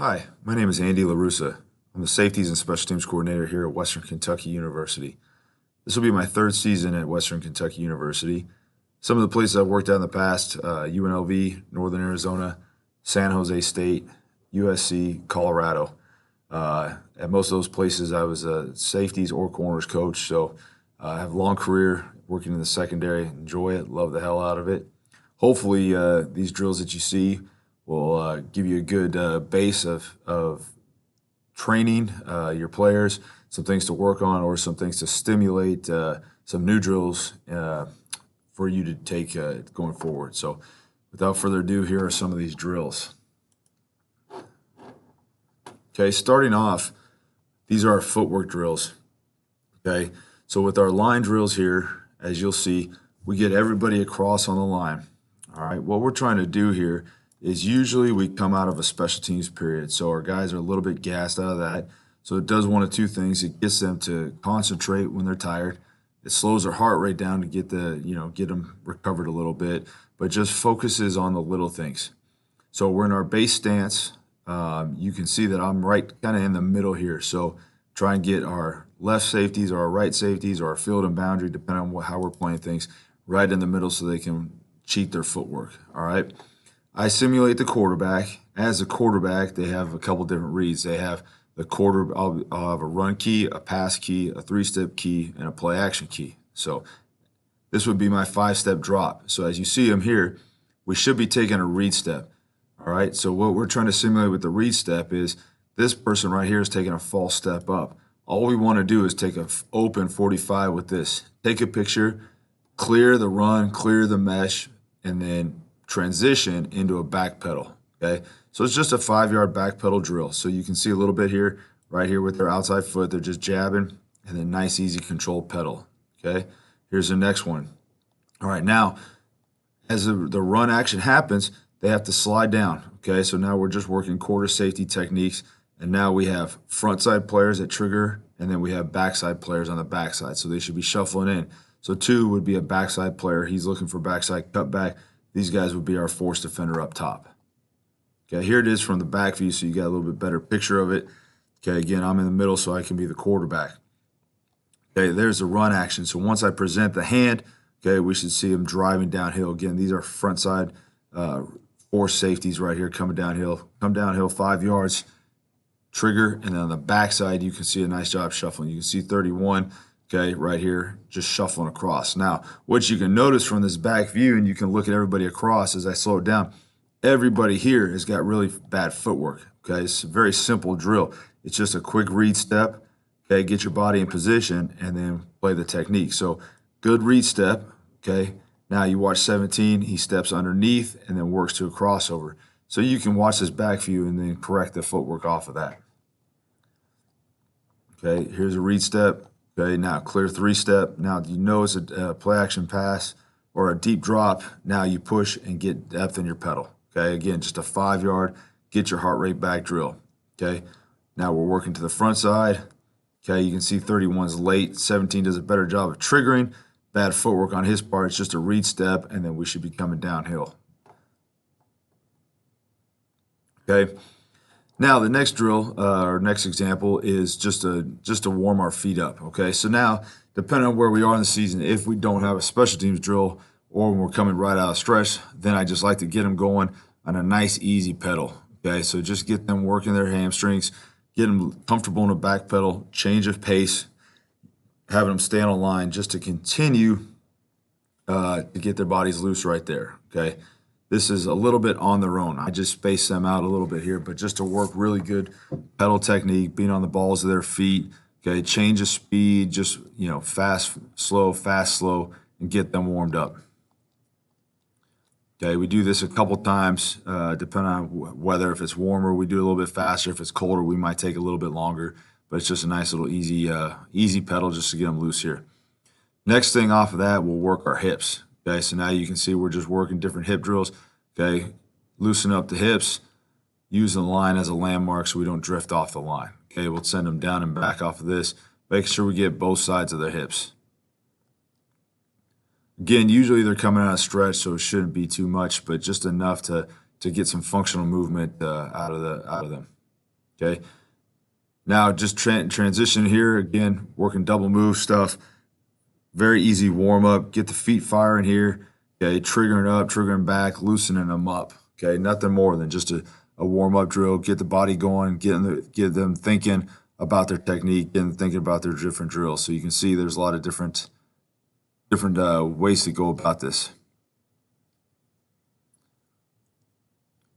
Hi, my name is Andy LaRussa. I'm the Safeties and Special Teams Coordinator here at Western Kentucky University. This will be my third season at Western Kentucky University. Some of the places I've worked at in the past, UNLV, Northern Arizona, San Jose State, USC, Colorado. At most of those places, I was a safeties or corners coach, so I have a long career working in the secondary. Enjoy it, love the hell out of it. Hopefully, these drills that you see will give you a good base of training your players, some things to work on, or some things to stimulate some new drills for you to take going forward. So without further ado, here are some of these drills. Okay, starting off, these are our footwork drills. Okay, so with our line drills here, as you'll see, we get everybody across on the line. All right, what we're trying to do here is usually we come out of a special teams period. So our guys are a little bit gassed out of that. So it does one of two things. It gets them to concentrate when they're tired. It slows their heart rate down to get them recovered a little bit, but just focuses on the little things. So we're in our base stance. You can see that I'm right kind of in the middle here. So try and get our left safeties or our right safeties or our field and boundary, depending on how we're playing things, right in the middle so they can cheat their footwork. All right. I simulate the quarterback. As a quarterback, they have a couple different reads. They have the I'll have a run key, a pass key, a three-step key, and a play action key. So this would be my five-step drop. So as you see them here, we should be taking a read step. All right, so what we're trying to simulate with the read step is this person right here is taking a false step up. All we want to do is take an open 45 with this. Take a picture, clear the run, clear the mesh, and then transition into a back pedal, okay? So it's just a 5-yard back pedal drill. So you can see a little bit here, right here with their outside foot, they're just jabbing, and then nice, easy controlled pedal, okay? Here's the next one. All right, now, as the run action happens, they have to slide down, okay? So now we're just working quarter safety techniques, and now we have front side players that trigger, and then we have backside players on the backside. So they should be shuffling in. So 2 would be a backside player. He's looking for backside cutback. These guys would be our force defender up top. Okay, here it is from the back view, so you got a little bit better picture of it. Okay, again, I'm in the middle, so I can be the quarterback. Okay, there's the run action. So once I present the hand, okay, we should see him driving downhill. Again, these are front side force safeties right here coming downhill. Come downhill 5 yards, trigger, and then on the backside, you can see a nice job shuffling. You can see 31. Okay, right here, just shuffling across. Now, what you can notice from this back view, and you can look at everybody across as I slow it down, everybody here has got really bad footwork. Okay, it's a very simple drill. It's just a quick read step. Okay, get your body in position and then play the technique. So, good read step. Okay, now you watch 17. He steps underneath and then works to a crossover. So you can watch this back view and then correct the footwork off of that. Okay, here's a read step. Okay, now clear 3-step. Now you know it's a play action pass or a deep drop. Now you push and get depth in your pedal. Okay, again, just a 5-yard, get your heart rate back drill. Okay, now we're working to the front side. Okay, you can see 31's late. 17 does a better job of triggering. Bad footwork on his part. It's just a read step, and then we should be coming downhill. Okay. Now the next drill, or next example, is just to warm our feet up. Okay, so now depending on where we are in the season, if we don't have a special teams drill or when we're coming right out of stretch, then I just like to get them going on a nice easy pedal. Okay, so just get them working their hamstrings, get them comfortable in a back pedal, change of pace, having them stand on line just to continue to get their bodies loose right there. Okay. This is a little bit on their own. I just space them out a little bit here, but just to work really good pedal technique, being on the balls of their feet, okay, change of speed, just, fast, slow, and get them warmed up. Okay, we do this a couple times, depending on weather. If it's warmer, we do a little bit faster. If it's colder, we might take a little bit longer, but it's just a nice little easy pedal just to get them loose here. Next thing off of that, we'll work our hips. Okay, so now you can see we're just working different hip drills. Okay, loosen up the hips, using the line as a landmark so we don't drift off the line. Okay, we'll send them down and back off of this. Make sure we get both sides of their hips. Again, usually they're coming out of stretch, so it shouldn't be too much, but just enough to get some functional movement out of them. okay? Now just transition here, again, working double move stuff. Very easy warm up. Get the feet firing here, okay? Triggering up, triggering back, loosening them up, okay? Nothing more than just a warm up drill. Get the body going, get them thinking about their technique and thinking about their different drills. So you can see there's a lot of different ways to go about this.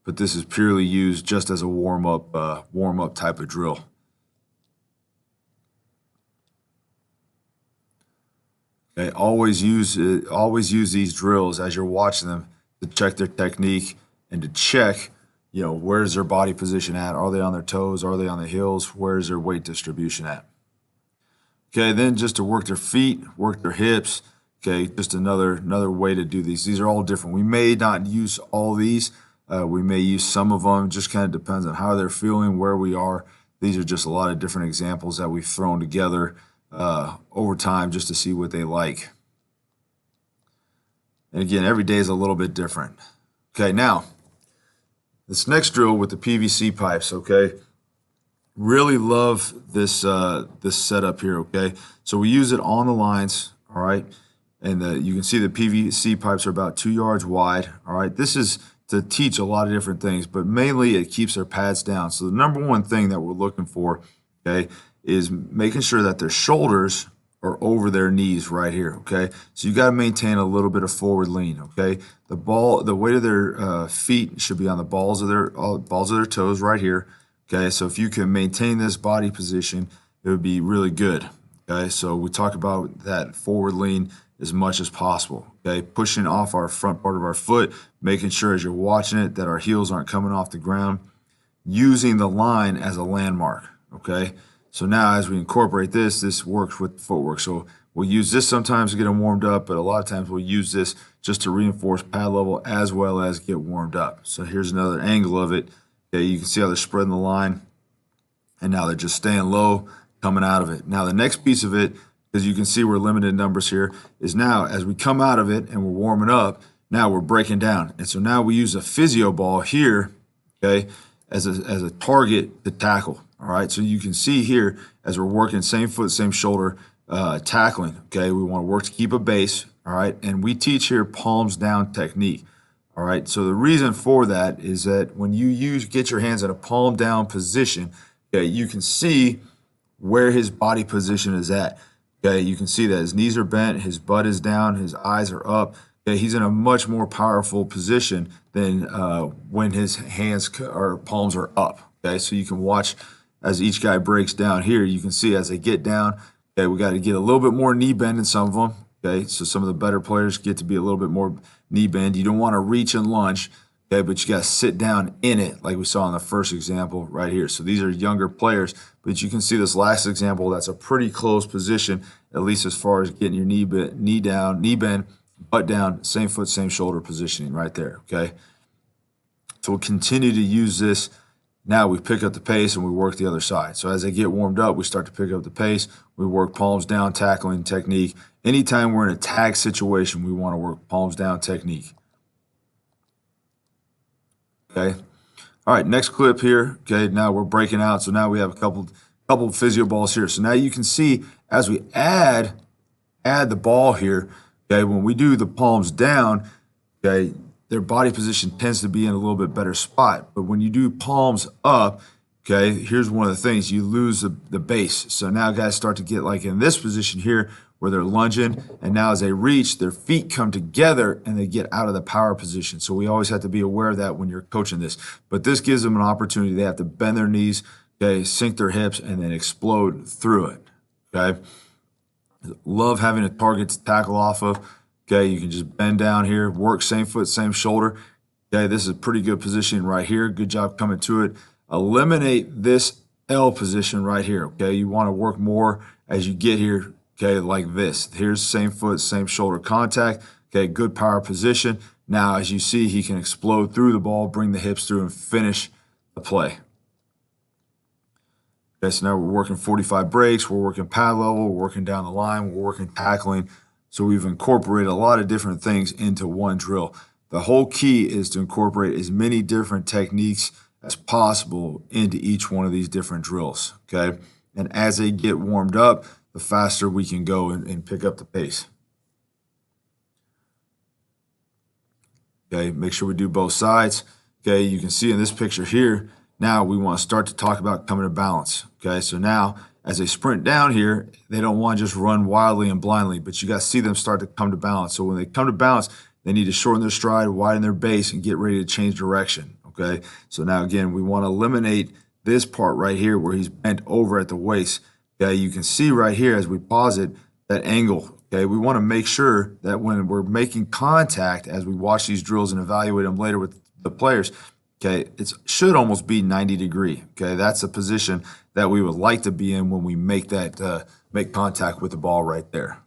But this is purely used just as a warm up type of drill. Okay, always use these drills as you're watching them to check their technique and to check, where's their body position at? Are they on their toes? Are they on the heels? Where's their weight distribution at? Okay, then just to work their feet, work their hips. Okay, just another way to do these. These are all different. We may not use all these. We may use some of them. Just kind of depends on how they're feeling, where we are. These are just a lot of different examples that we've thrown together over time just to see what they like. And again, every day is a little bit different. Okay, now, this next drill with the PVC pipes, okay? Really love this this setup here, okay? So we use it on the lines, all right? And you can see the PVC pipes are about 2 yards wide, all right? This is to teach a lot of different things, but mainly it keeps their pads down. So the number one thing that we're looking for, okay, is making sure that their shoulders are over their knees right here, okay? So you got to maintain a little bit of forward lean, okay? The weight of their feet should be on the balls of their toes right here, okay? So if you can maintain this body position, it would be really good, okay? So we talk about that forward lean as much as possible, okay? Pushing off our front part of our foot, making sure as you're watching it that our heels aren't coming off the ground, using the line as a landmark, okay? So now as we incorporate this works with the footwork. So we'll use this sometimes to get them warmed up, but a lot of times we'll use this just to reinforce pad level as well as get warmed up. So here's another angle of it. Okay, you can see how they're spreading the line, and now they're just staying low, coming out of it. Now the next piece of it, because you can see we're limited numbers here, is now as we come out of it and we're warming up, now we're breaking down. And so now we use a physio ball here, okay, as a target to tackle. All right, so you can see here as we're working same foot, same shoulder, tackling, okay? We want to work to keep a base, all right? And we teach here palms down technique, all right? So the reason for that is that when you get your hands in a palm down position, okay, you can see where his body position is at, okay? You can see that his knees are bent, his butt is down, his eyes are up. Okay, he's in a much more powerful position than when his hands or palms are up, okay? So you can watch as each guy breaks down here, you can see as they get down, okay, we got to get a little bit more knee bend in some of them, okay? So some of the better players get to be a little bit more knee bend. You don't want to reach and lunge, okay, but you got to sit down in it like we saw in the first example right here. So these are younger players, but you can see this last example, that's a pretty close position, at least as far as getting your knee down, knee bend, butt down, same foot, same shoulder positioning right there, okay? So we'll continue to use this. Now we pick up the pace and we work the other side. So as they get warmed up, we start to pick up the pace. We work palms down tackling technique. Anytime we're in a tag situation, we want to work palms down technique. Okay. All right, next clip here. Okay, now we're breaking out. So now we have a couple physio balls here. So now you can see as we add the ball here, okay, when we do the palms down, okay, their body position tends to be in a little bit better spot. But when you do palms up, okay, here's one of the things, you lose the base. So now guys start to get like in this position here where they're lunging, and now as they reach, their feet come together and they get out of the power position. So we always have to be aware of that when you're coaching this. But this gives them an opportunity. They have to bend their knees, okay, sink their hips, and then explode through it, okay? Love having a target to tackle off of. Okay, you can just bend down here, work same foot, same shoulder. Okay, this is a pretty good position right here. Good job coming to it. Eliminate this L position right here. Okay, you want to work more as you get here, okay, like this. Here's same foot, same shoulder contact. Okay, good power position. Now, as you see, he can explode through the ball, bring the hips through, and finish the play. Okay, so now we're working 45 breaks, we're working pad level, we're working down the line, we're working tackling. So we've incorporated a lot of different things into one drill. The whole key is to incorporate as many different techniques as possible into each one of these different drills, okay? And as they get warmed up, the faster we can go and pick up the pace. Okay, make sure we do both sides. Okay, you can see in this picture here, now we want to start to talk about coming to balance. Okay, so now as they sprint down here, they don't want to just run wildly and blindly, but you got to see them start to come to balance. So when they come to balance, they need to shorten their stride, widen their base, and get ready to change direction. Okay, so now again, we want to eliminate this part right here where he's bent over at the waist. Okay, you can see right here as we pause it, that angle. Okay, we want to make sure that when we're making contact, as we watch these drills and evaluate them later with the players, okay, it should almost be 90 degree. Okay, that's a position that we would like to be in when we make that make contact with the ball right there.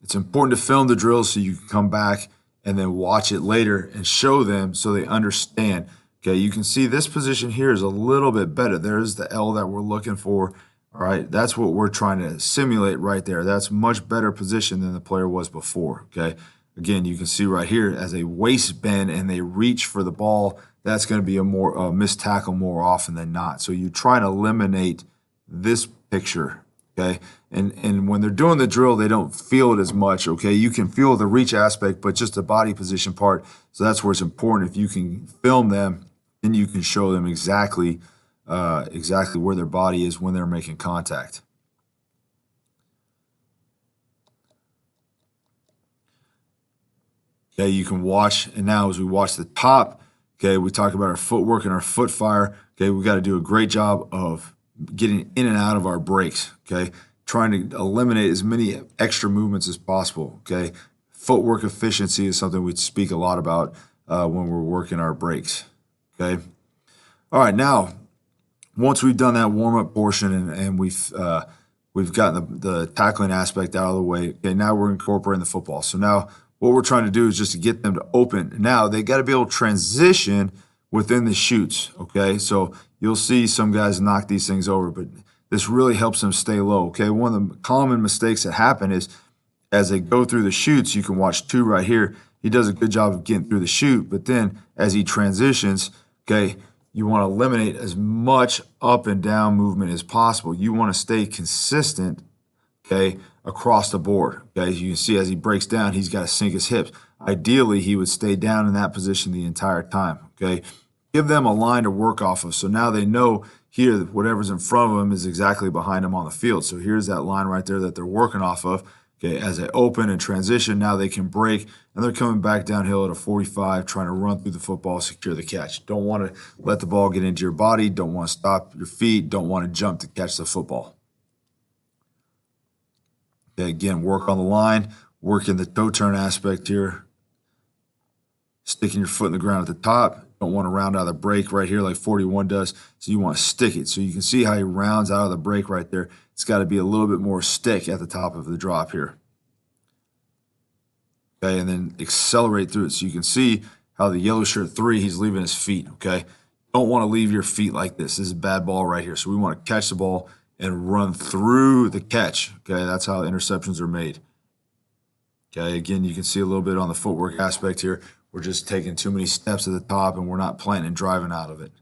It's important to film the drills so you can come back and then watch it later and show them so they understand. Okay, you can see this position here is a little bit better. There's the L that we're looking for. All right, that's what we're trying to simulate right there. That's much better position than the player was before, okay? Again, you can see right here as they waist bend and they reach for the ball, that's going to be a missed tackle more often than not. So you try to eliminate this picture, okay? And when they're doing the drill, they don't feel it as much, okay? You can feel the reach aspect, but just the body position part. So that's where it's important. If you can film them, then you can show them exactly where their body is when they're making contact. Okay, you can watch, and now as we watch the top, okay, we talk about our footwork and our foot fire. Okay, we got to do a great job of getting in and out of our breaks. Okay, trying to eliminate as many extra movements as possible. Okay, footwork efficiency is something we speak a lot about when we're working our breaks. Okay, all right, now. Once we've done that warm-up portion and we've gotten the tackling aspect out of the way, okay, now we're incorporating the football. So now what we're trying to do is just to get them to open. Now they got to be able to transition within the shoots, okay? So you'll see some guys knock these things over, but this really helps them stay low, okay? One of the common mistakes that happen is as they go through the shoots, you can watch two right here. He does a good job of getting through the shoot, but then as he transitions, okay, you want to eliminate as much up and down movement as possible. You want to stay consistent, okay, across the board. Okay, you can see as he breaks down, he's got to sink his hips. Ideally, he would stay down in that position the entire time, okay? Give them a line to work off of. So now they know here that whatever's in front of them is exactly behind them on the field. So here's that line right there that they're working off of. Okay, as they open and transition, now they can break, and they're coming back downhill at a 45, trying to run through the football, secure the catch. Don't want to let the ball get into your body. Don't want to stop your feet. Don't want to jump to catch the football. Okay, again, work on the line, work in the toe turn aspect here. Sticking your foot in the ground at the top. Don't want to round out of the break right here like 41 does, so you want to stick it. So you can see how he rounds out of the break right there. It's got to be a little bit more stick at the top of the drop here. Okay, and then accelerate through it. So you can see how the yellow shirt 3, he's leaving his feet, okay? Don't want to leave your feet like this. This is a bad ball right here. So we want to catch the ball and run through the catch, okay? That's how interceptions are made. Okay, again, you can see a little bit on the footwork aspect here. We're just taking too many steps at the top, and we're not planting and driving out of it.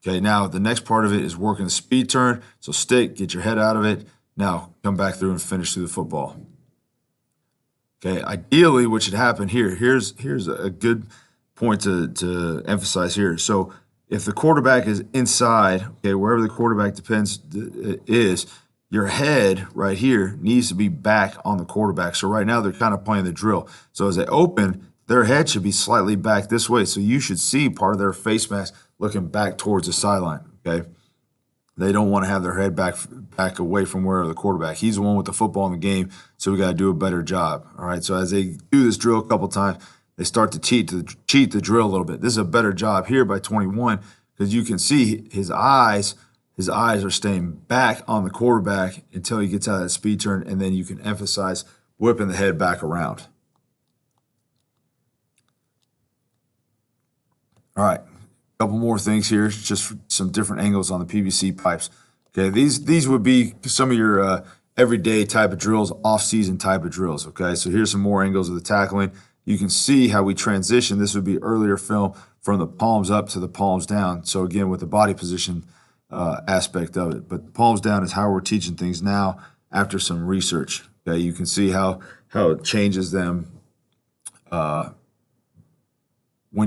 Okay, now the next part of it is working the speed turn. So stick, get your head out of it. Now come back through and finish through the football. Okay, ideally what should happen here, here's a good point to emphasize here. So if the quarterback is inside, okay, wherever the quarterback is, your head right here needs to be back on the quarterback. So right now they're kind of playing the drill. So as they open, their head should be slightly back this way. So you should see part of their face mask looking back towards the sideline, okay? They don't want to have their head back away from where the quarterback. He's the one with the football in the game, so we got to do a better job, all right? So as they do this drill a couple times, they start to cheat the drill a little bit. This is a better job here by 21 because you can see his eyes are staying back on the quarterback until he gets out of that speed turn, and then you can emphasize whipping the head back around. All right, a couple more things here, just some different angles on the PVC pipes. Okay, these would be some of your everyday type of drills, off-season type of drills, okay? So here's some more angles of the tackling. You can see how we transition. This would be earlier film from the palms up to the palms down. So again, with the body position aspect of it. But the palms down is how we're teaching things now after some research. Okay, you can see how it changes them when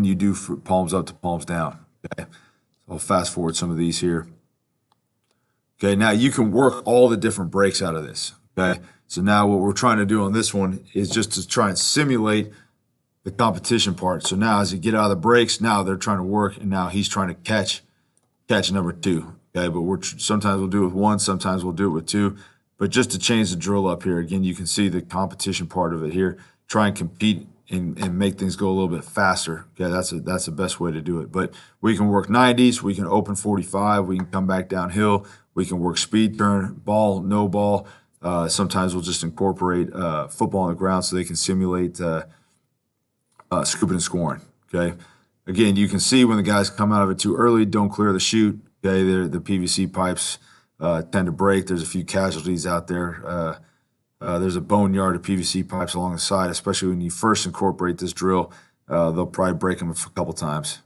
you do palms up to palms down. Okay, so I'll fast forward some of these here. Okay, now you can work all the different breaks out of this. Okay, so now what we're trying to do on this one is just to try and simulate the competition part. So now as you get out of the breaks, now they're trying to work, and now he's trying to catch number 2. Okay, but sometimes we'll do it with 1, sometimes we'll do it with 2. But just to change the drill up here, again, you can see the competition part of it here. Try and compete and make things go a little bit faster. Okay, that's the best way to do it. But we can work 90s, we can open 45, we can come back downhill, we can work speed turn, ball, no ball. Sometimes we'll just incorporate football on the ground so they can simulate scooping and scoring. Okay, again, you can see when the guys come out of it too early, don't clear the chute. Okay, the PVC pipes tend to break. There's a few casualties out there. There's a boneyard of PVC pipes along the side, especially when you first incorporate this drill. They'll probably break them a couple times.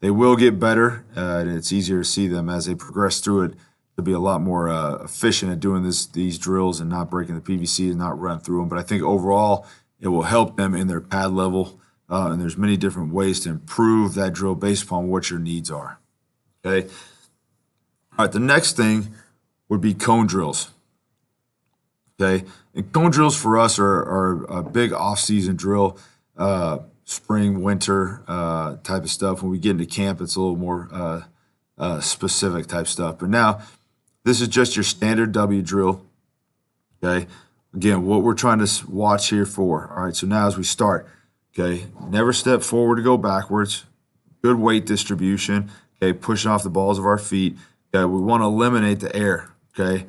They will get better, and it's easier to see them as they progress through it. To be a lot more efficient at doing these drills and not breaking the PVC and not running through them. But I think overall, it will help them in their pad level, and there's many different ways to improve that drill based upon what your needs are. Okay. All right, the next thing would be cone drills. Okay, and cone drills for us are a big off-season drill, spring, winter type of stuff. When we get into camp, it's a little more specific type stuff. But now, this is just your standard W drill. Okay, again, what we're trying to watch here for. All right, so now as we start, okay, never step forward to go backwards. Good weight distribution. Okay, pushing off the balls of our feet. Okay, we want to eliminate the air. Okay.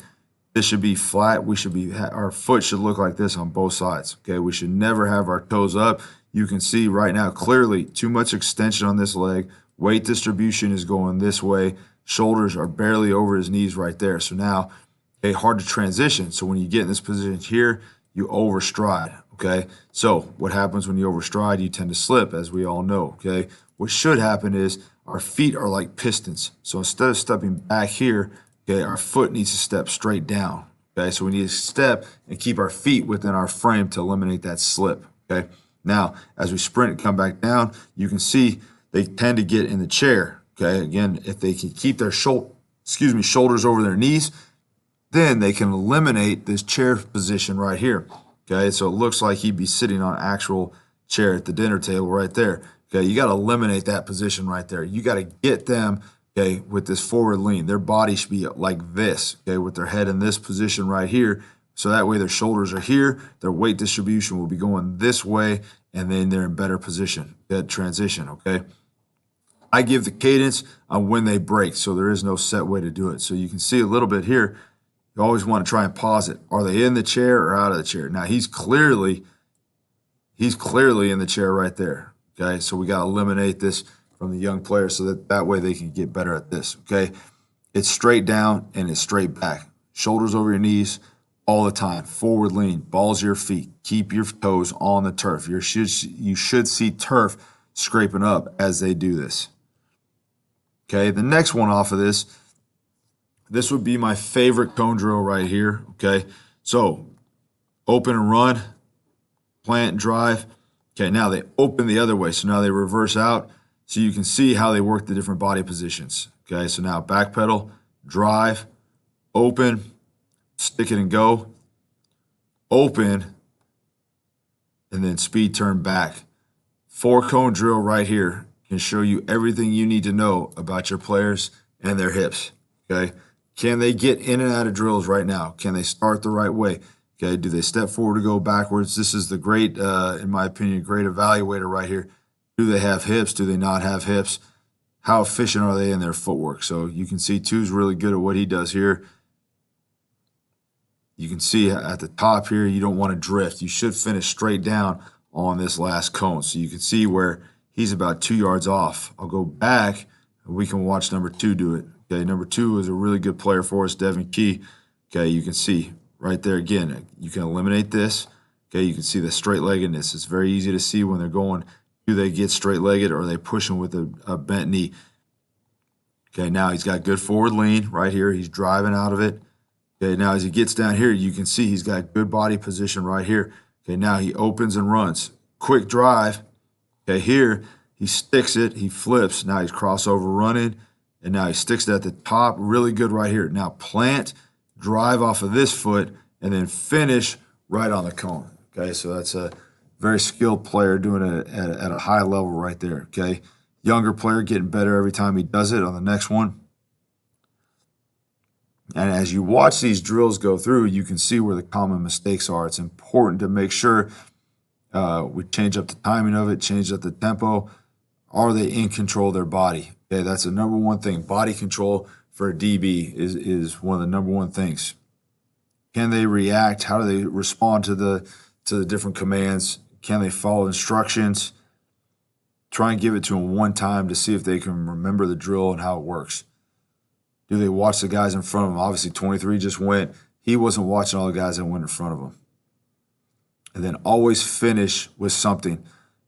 This should be flat. Our foot should look like this on both sides. Okay, we should never have our toes up. You can see right now clearly too much extension on this leg. Weight distribution is going this way. Shoulders are barely over his knees right there. So now, okay, hard to transition. So when you get in this position here, you overstride. Okay, so what happens when you overstride? You tend to slip, as we all know. Okay, what should happen is our feet are like pistons. So instead of stepping back here, okay, our foot needs to step straight down. Okay, so we need to step and keep our feet within our frame to eliminate that slip. Okay, now as we sprint and come back down, you can see they tend to get in the chair. Okay, again, if they can keep their shoulders over their knees, then they can eliminate this chair position right here. Okay, so it looks like he'd be sitting on an actual chair at the dinner table right there. Okay, you got to eliminate that position right there. You got to get them, okay, with this forward lean. Their body should be like this, okay, with their head in this position right here. So that way their shoulders are here, their weight distribution will be going this way, and then they're in better position, that transition, okay? I give the cadence on when they break, so there is no set way to do it. So you can see a little bit here. You always want to try and pause it. Are they in the chair or out of the chair? Now he's clearly in the chair right there, okay? So we got to eliminate this from the young players so that way they can get better at this, okay? It's straight down and it's straight back. Shoulders over your knees all the time. Forward lean, balls of your feet. Keep your toes on the turf. You should see turf scraping up as they do this. Okay, the next one off of this would be my favorite cone drill right here, okay? So open and run, plant and drive. Okay, now they open the other way, so now they reverse out. So you can see how they work the different body positions. Okay, so now back pedal, drive, open, stick it and go, open, and then speed turn back. 4-cone drill right here can show you everything you need to know about your players and their hips. Okay, can they get in and out of drills right now? Can they start the right way? Okay, do they step forward to go backwards? This is the great, in my opinion, great evaluator right here. Do they have hips? Do they not have hips? How efficient are they in their footwork? So you can see 2's really good at what he does here. You can see at the top here, you don't want to drift. You should finish straight down on this last cone. So you can see where he's about 2 yards off. I'll go back and we can watch number 2 do it. Okay, number 2 is a really good player for us, Devin Key. Okay, you can see right there again, you can eliminate this. Okay, you can see the straight leggedness. It's very easy to see when they're going Do they get straight-legged or are they pushing with a bent knee? Okay, now he's got good forward lean right here. He's driving out of it. Okay, now as he gets down here, you can see he's got good body position right here. Okay, now he opens and runs. Quick drive. Okay, here he sticks it, he flips. Now he's crossover running, and now he sticks it at the top. Really good right here. Now plant, drive off of this foot, and then finish right on the cone. Okay, so that's a very skilled player doing it at a high level right there. Okay, younger player getting better every time he does it on the next one. And as you watch these drills go through, you can see where the common mistakes are. It's important to make sure we change up the timing of it, change up the tempo. Are they in control of their body? Okay, that's the number one thing. Body control for a DB is one of the number one things. Can they react? How do they respond to the different commands? Can they follow instructions? Try and give it to them one time to see if they can remember the drill and how it works. Do they watch the guys in front of them? Obviously, 23 just went. He wasn't watching all the guys that went in front of him. And then always finish with something.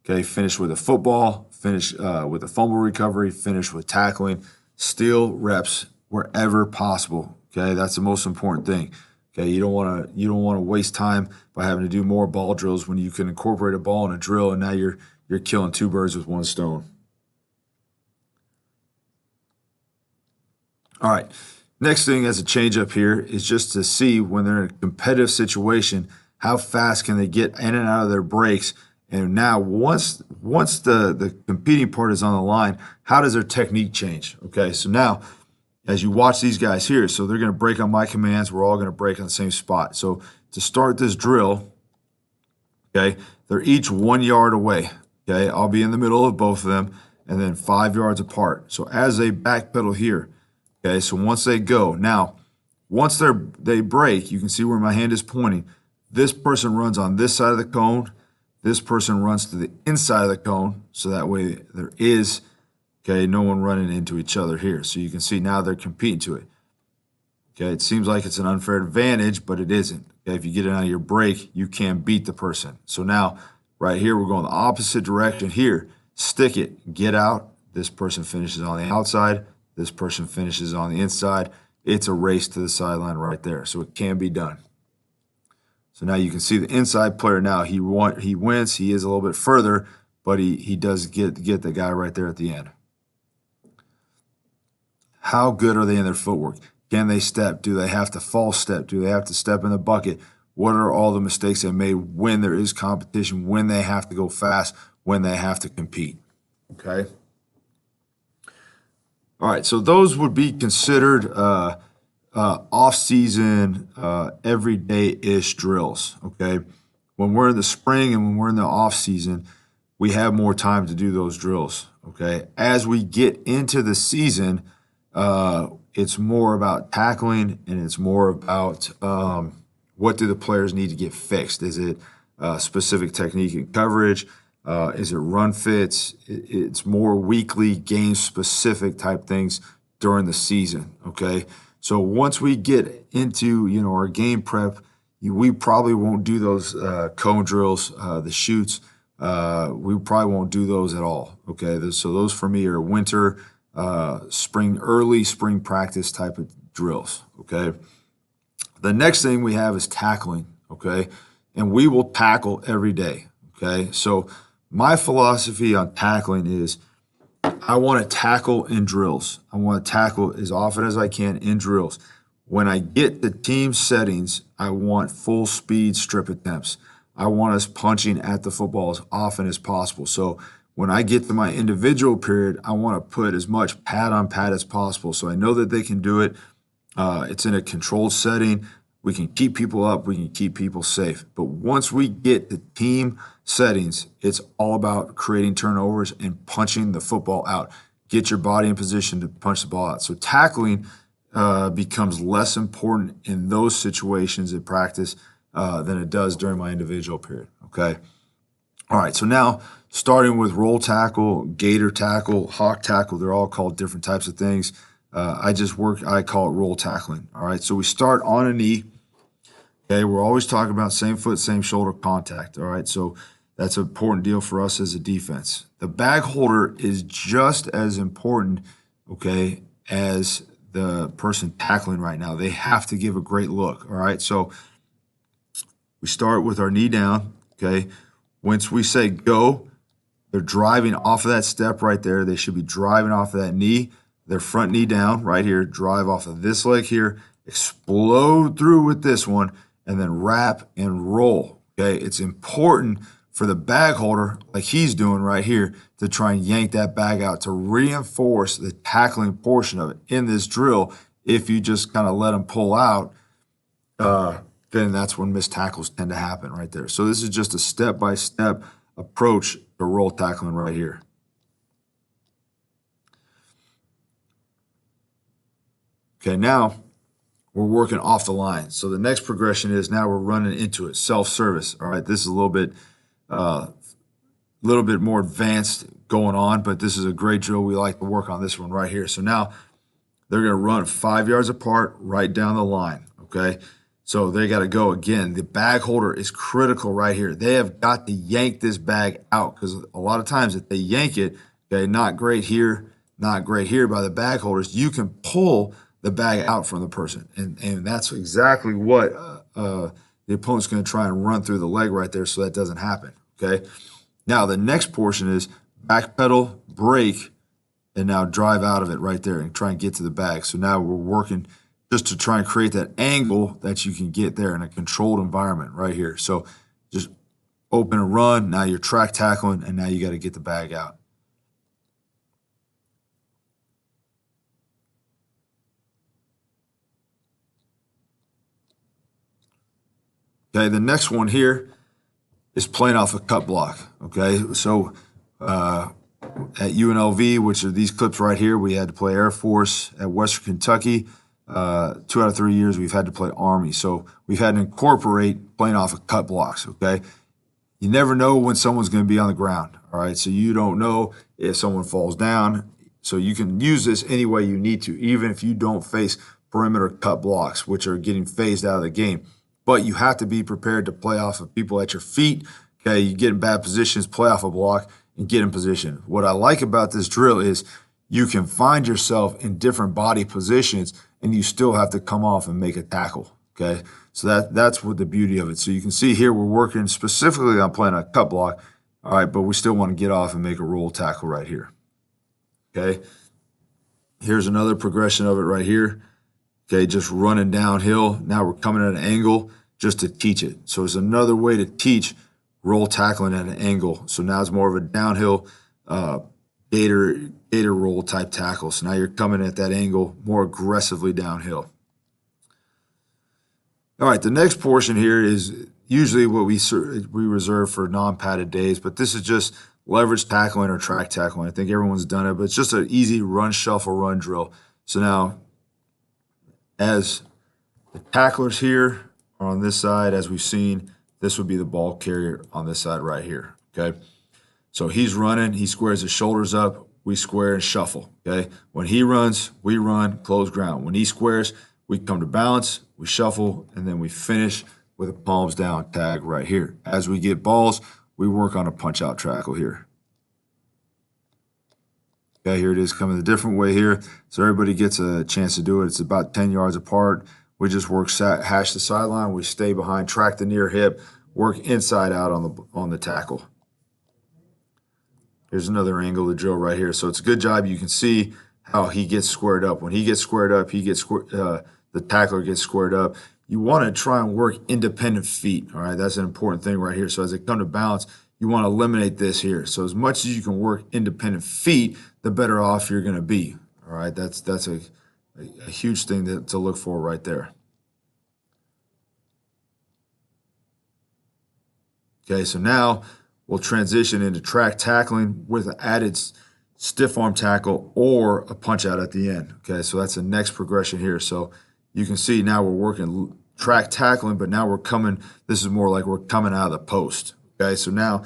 Okay, finish with a football, finish with a fumble recovery, finish with tackling, steal reps wherever possible. Okay, that's the most important thing. Okay, you don't want to waste time by having to do more ball drills when you can incorporate a ball in a drill, and now you're killing two birds with one stone. All right, next thing as a change up here is just to see when they're in a competitive situation, how fast can they get in and out of their breaks. And now once the competing part is on the line, how does their technique change? Okay, so now as you watch these guys here, so they're going to break on my commands. We're all going to break on the same spot. So to start this drill, okay, they're each 1 yard away. Okay, I'll be in the middle of both of them and then 5 yards apart. So as they backpedal here, okay, so once they go, now once they break, you can see where my hand is pointing. This person runs on this side of the cone. This person runs to the inside of the cone, so that way there is, okay, no one running into each other here. So you can see now they're competing to it. Okay, it seems like it's an unfair advantage, but it isn't. Okay, if you get it out of your break, you can beat the person. So now, right here, we're going the opposite direction here. Stick it, get out. This person finishes on the outside. This person finishes on the inside. It's a race to the sideline right there. So it can be done. So now you can see the inside player now. He wins. He is a little bit further, but he does get the guy right there at the end. How good are they in their footwork? Can they step? Do they have to false step? Do they have to step in the bucket? What are all the mistakes they made when there is competition, when they have to go fast, when they have to compete? Okay. All right, so those would be considered off-season, everyday-ish drills, okay? When we're in the spring and when we're in the off-season, we have more time to do those drills, okay? As we get into the season, it's more about tackling and it's more about what do the players need to get fixed? Is it specific technique and coverage? Is it run fits? It's more weekly game-specific type things during the season, okay? So once we get into, our game prep, we probably won't do those cone drills, the shoots. We probably won't do those at all, okay? So those for me are winter, early spring practice type of drills, okay? The next thing we have is tackling, okay? And we will tackle every day, okay? So my philosophy on tackling is I want to tackle in drills. I want to tackle as often as I can in drills. When I get the team settings, I want full speed strip attempts. I want us punching at the football as often as possible. So when I get to my individual period, I want to put as much pad on pad as possible. So I know that they can do it. It's in a controlled setting. We can keep people up. We can keep people safe. But once we get the team settings, it's all about creating turnovers and punching the football out. Get your body in position to punch the ball out. So tackling becomes less important in those situations in practice than it does during my individual period, okay? All right, so now starting with roll tackle, gator tackle, hawk tackle, they're all called different types of things. I call it roll tackling. All right, so we start on a knee. Okay, we're always talking about same foot, same shoulder contact. All right, so That's an important deal for us as a defense. The bag holder is just as important, okay, as the person tackling right now. They have to give a great look, all right? So we start with our knee down, okay? Once we say go, they're driving off of that step right there. They should be driving off of that knee, their front knee down right here, drive off of this leg here, explode through with this one, and then wrap and roll, okay? It's important for the bag holder, like he's doing right here, to try and yank that bag out to reinforce the tackling portion of it. In this drill, if you just kind of let them pull out, then that's when missed tackles tend to happen right there. So this is just a step-by-step approach to roll tackling right here. Okay, now we're working off the line. So the next progression is now we're running into it, self-service. All right, this is a little bit more advanced going on, but this is a great drill. We like to work on this one right here. So now they're going to run 5 yards apart right down the line, okay? So they got to go again. The bag holder is critical right here. They have got to yank this bag out because a lot of times if they yank it, okay, not great here by the bag holders, you can pull the bag out from the person. And that's exactly what the opponent's going to try and run through the leg right there so that doesn't happen, okay? Now the next portion is back pedal, brake, and now drive out of it right there and try and get to the bag. So now we're working just to try and create that angle that you can get there in a controlled environment right here. So just open and run, now you're track tackling, and now you got to get the bag out. Okay, the next one here is playing off a cut block, okay? So at UNLV, which are these clips right here, we had to play Air Force. At Western Kentucky, 2 out of 3 years, we've had to play Army. So we've had to incorporate playing off of cut blocks, okay? You never know when someone's going to be on the ground, all right? So you don't know if someone falls down. So you can use this any way you need to, even if you don't face perimeter cut blocks, which are getting phased out of the game. But you have to be prepared to play off of people at your feet, okay? You get in bad positions, play off a block, and get in position. What I like about this drill is you can find yourself in different body positions and you still have to come off and make a tackle, okay? So that's what the beauty of it. So you can see here we're working specifically on playing a cut block, all right, but we still want to get off and make a roll tackle right here, okay? Here's another progression of it right here, okay? Just running downhill. Now we're coming at an angle just to teach it. So it's another way to teach roll tackling at an angle. So now it's more of a downhill gator roll type tackle. So now you're coming at that angle more aggressively downhill. All right, the next portion here is usually what we reserve for non-padded days, but this is just leverage tackling or track tackling. I think everyone's done it, but it's just an easy run, shuffle, run drill. So now as the tacklers here are on this side, as we've seen, this would be the ball carrier on this side right here, okay? So he's running, he squares his shoulders up, we square and shuffle, okay? When he runs, we run, close ground. When he squares, we come to balance, we shuffle, and then we finish with a palms down tag right here. As we get balls, we work on a punch out tackle here. Okay, here it is coming a different way here. So everybody gets a chance to do it. It's about 10 yards apart. We just work hash the sideline, we stay behind, track the near hip, work inside out on the tackle. Here's another angle of the drill right here. So it's a good job. You can see how he gets squared up. When he gets squared up, the tackler gets squared up. You want to try and work independent feet, all right? That's an important thing right here. So as they come to balance, you want to eliminate this here. So as much as you can work independent feet, the better off you're going to be, all right? That's a huge thing to look for right there. Okay, so now we'll transition into track tackling with an added stiff arm tackle or a punch out at the end. Okay, so that's the next progression here. So you can see now we're working track tackling, but now this is more like we're coming out of the post. Okay, so now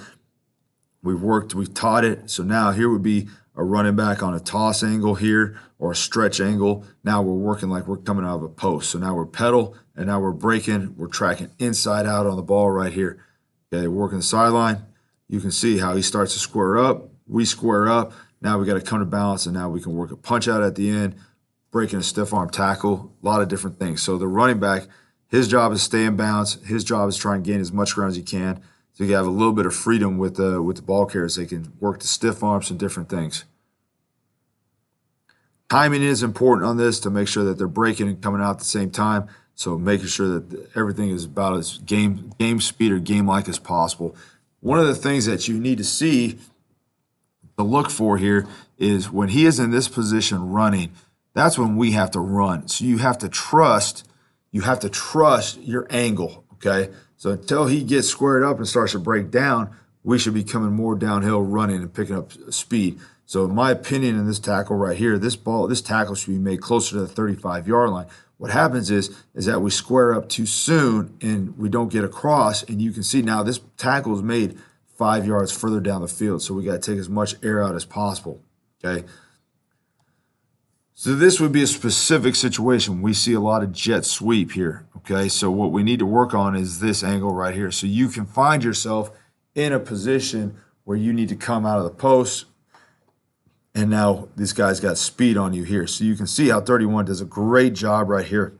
we've taught it. So now here would be a running back on a toss angle here or a stretch angle. Now we're working like we're coming out of a post. So now we're pedal and now we're braking. We're tracking inside out on the ball right here. Okay, working the sideline, you can see how he starts to square up. We square up. Now we got to come to balance, and now we can work a punch out at the end, breaking a stiff arm tackle, a lot of different things. So the running back, his job is stay in bounds. His job is try and gain as much ground as he can. So you have a little bit of freedom with the ball carriers. They can work the stiff arms and different things. Timing is important on this to make sure that they're breaking and coming out at the same time. So making sure that everything is about as game speed or game-like as possible. One of the things that you need to see to look for here is when he is in this position running, that's when we have to run. So you have to trust your angle, okay? So until he gets squared up and starts to break down, we should be coming more downhill running and picking up speed. So in my opinion, in this tackle right here, this tackle should be made closer to the 35-yard line. What happens is that we square up too soon and we don't get across, and you can see now this tackle is made 5 yards further down the field. So we got to take as much air out as possible, okay? So this would be a specific situation. We see a lot of jet sweep here, okay? So what we need to work on is this angle right here. So you can find yourself in a position where you need to come out of the post, and now this guy's got speed on you here. So you can see how 31 does a great job right here,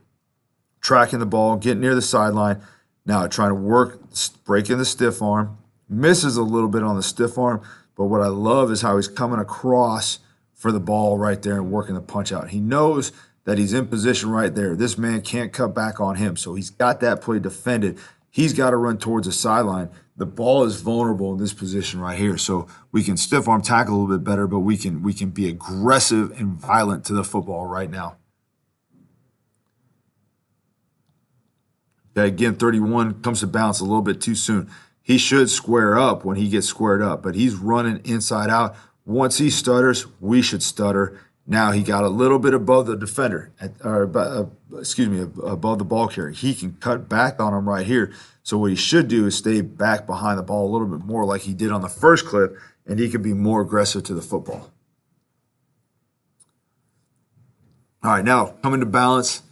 tracking the ball, getting near the sideline. Now trying to work, breaking the stiff arm. Misses a little bit on the stiff arm, but what I love is how he's coming across for the ball right there and working the punch out. He knows that he's in position right there. This man can't cut back on him, so he's got that play defended. He's got to run towards the sideline. The ball is vulnerable in this position right here, so we can stiff arm tackle a little bit better, but we can be aggressive and violent to the football right now. Okay, again, 31 comes to bounce a little bit too soon. He should square up when he gets squared up, but he's running inside out. Once he stutters, we should stutter. Now he got a little bit above the defender, above the ball carrier. He can cut back on him right here. So what he should do is stay back behind the ball a little bit more like he did on the first clip, and he can be more aggressive to the football. All right, now coming to balance.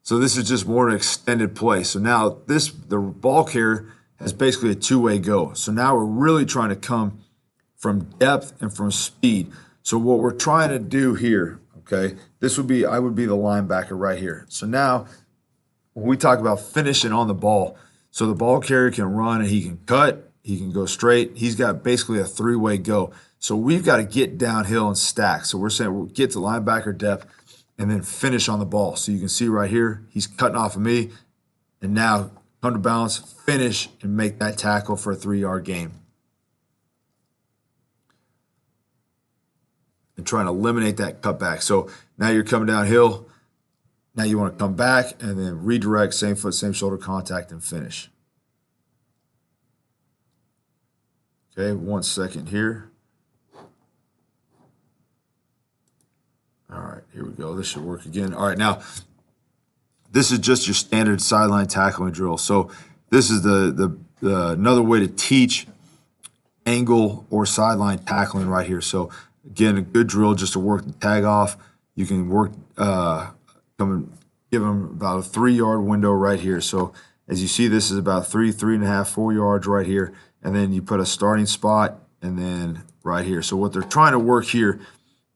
So this is just more an extended play. So now the ball carrier has basically a two-way go. So now we're really trying to come from depth and from speed. So what we're trying to do here, okay, I would be the linebacker right here. So now when we talk about finishing on the ball, so the ball carrier can run and he can cut, he can go straight. He's got basically a three-way go. So we've got to get downhill and stack. So we're saying we'll get to linebacker depth and then finish on the ball. So you can see right here, he's cutting off of me, and now come to balance, finish, and make that tackle for a 3-yard gain. And trying to eliminate that cutback. So now you're coming downhill. Now you want to come back and then redirect, same foot, same shoulder contact, and finish. Okay, 1 second here. All right, here we go. This should work again. All right, now this is just your standard sideline tackling drill. So this is the another way to teach angle or sideline tackling right here. So again, a good drill just to work the tag off. You can work, give them about a 3-yard window right here. So as you see, this is about 3.5, 4 yards right here. And then you put a starting spot and then right here. So what they're trying to work here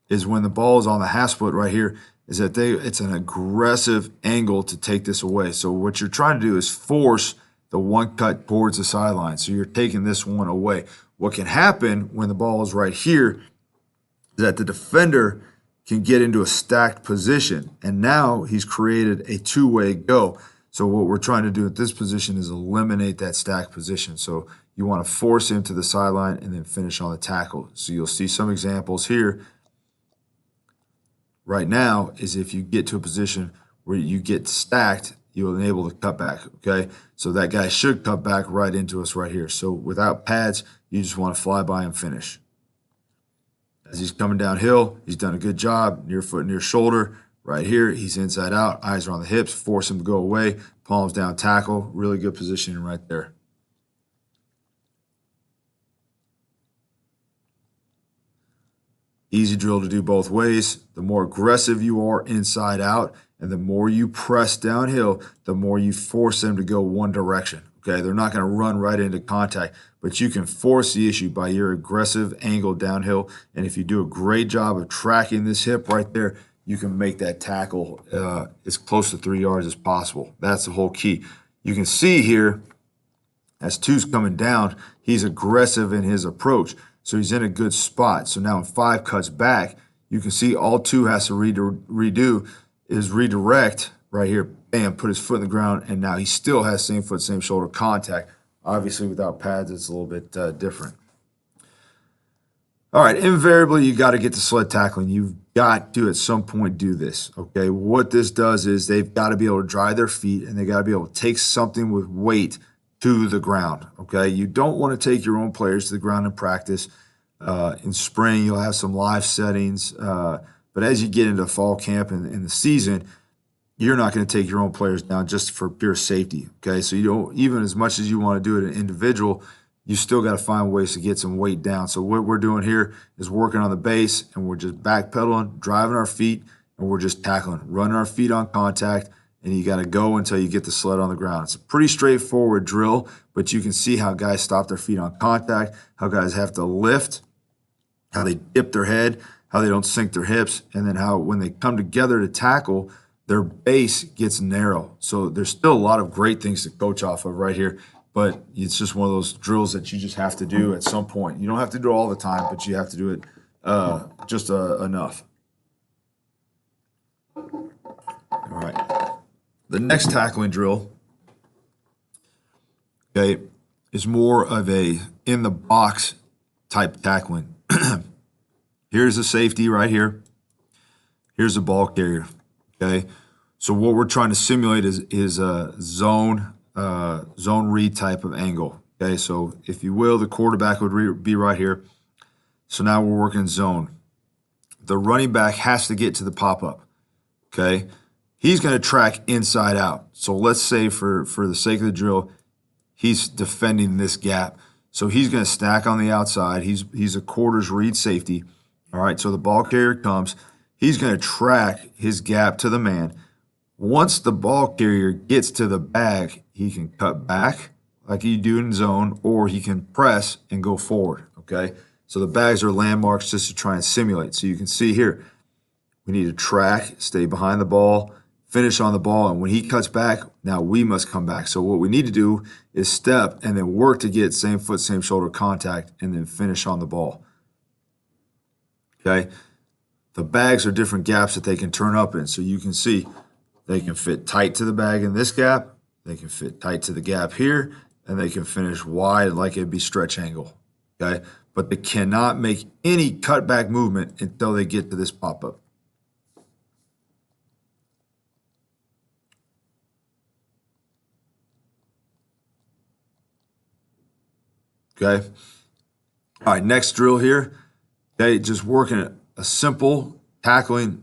is when the ball is on the half split right here, is that it's an aggressive angle to take this away. So what you're trying to do is force the one cut towards the sideline. So you're taking this one away. What can happen when the ball is right here is that the defender can get into a stacked position, and now he's created a two-way go. So what we're trying to do at this position is eliminate that stacked position. So you want to force him to the sideline and then finish on the tackle. So you'll see some examples here. Right now is if you get to a position where you get stacked, you'll enable the cutback, okay? So that guy should cut back right into us right here. So without pads, you just want to fly by and finish. As he's coming downhill, he's done a good job. Near foot, near shoulder. Right here, he's inside out. Eyes are on the hips. Force him to go away. Palms down, tackle. Really good positioning right there. Easy drill to do both ways. The more aggressive you are inside out, and the more you press downhill, the more you force them to go one direction. Okay, they're not going to run right into contact, but you can force the issue by your aggressive angle downhill. And if you do a great job of tracking this hip right there, you can make that tackle as close to 3 yards as possible. That's the whole key. You can see here, as two's coming down, he's aggressive in his approach. So he's in a good spot. So now when 5 cuts back, you can see all 2 has to redo is redirect right here, bam, put his foot in the ground, and now he still has same foot, same shoulder contact. Obviously, without pads, it's a little bit different. All right, invariably, you got to get to sled tackling. You've got to, at some point, do this, okay? What this does is they've got to be able to dry their feet, and they got to be able to take something with weight to the ground, okay? You don't want to take your own players to the ground in practice. In spring, you'll have some live settings, but as you get into fall camp and in the season, you're not going to take your own players down just for pure safety, okay? So you don't, even as much as you want to do it an individual, you still got to find ways to get some weight down. So what we're doing here is working on the base, and we're just backpedaling, driving our feet, and we're just tackling, running our feet on contact, and you got to go until you get the sled on the ground. It's a pretty straightforward drill, but you can see how guys stop their feet on contact, how guys have to lift, how they dip their head, how they don't sink their hips, and then how when they come together to tackle, their base gets narrow. So there's still a lot of great things to coach off of right here, but it's just one of those drills that you just have to do at some point. You don't have to do it all the time, but you have to do it just enough. All right. The next tackling drill, okay, is more of a in-the-box type tackling. Here's the safety right here. Here's the ball carrier, okay? So what we're trying to simulate is a zone read type of angle, okay? So if you will, the quarterback would be right here. So now we're working zone. The running back has to get to the pop-up, okay? He's going to track inside out. So let's say for the sake of the drill, he's defending this gap. So he's going to stack on the outside. He's a quarters read safety. All right, so the ball carrier comes. He's going to track his gap to the man. Once the ball carrier gets to the bag, he can cut back like you do in zone, or he can press and go forward, okay? So the bags are landmarks just to try and simulate. So you can see here, we need to track, stay behind the ball, finish on the ball, and when he cuts back, now we must come back. So what we need to do is step and then work to get same foot, same shoulder contact, and then finish on the ball. Okay? The bags are different gaps that they can turn up in. So you can see they can fit tight to the bag in this gap, they can fit tight to the gap here, and they can finish wide like it'd be stretch angle. Okay? But they cannot make any cutback movement until they get to this pop-up. Okay. All right, next drill here. Okay, just working a simple tackling,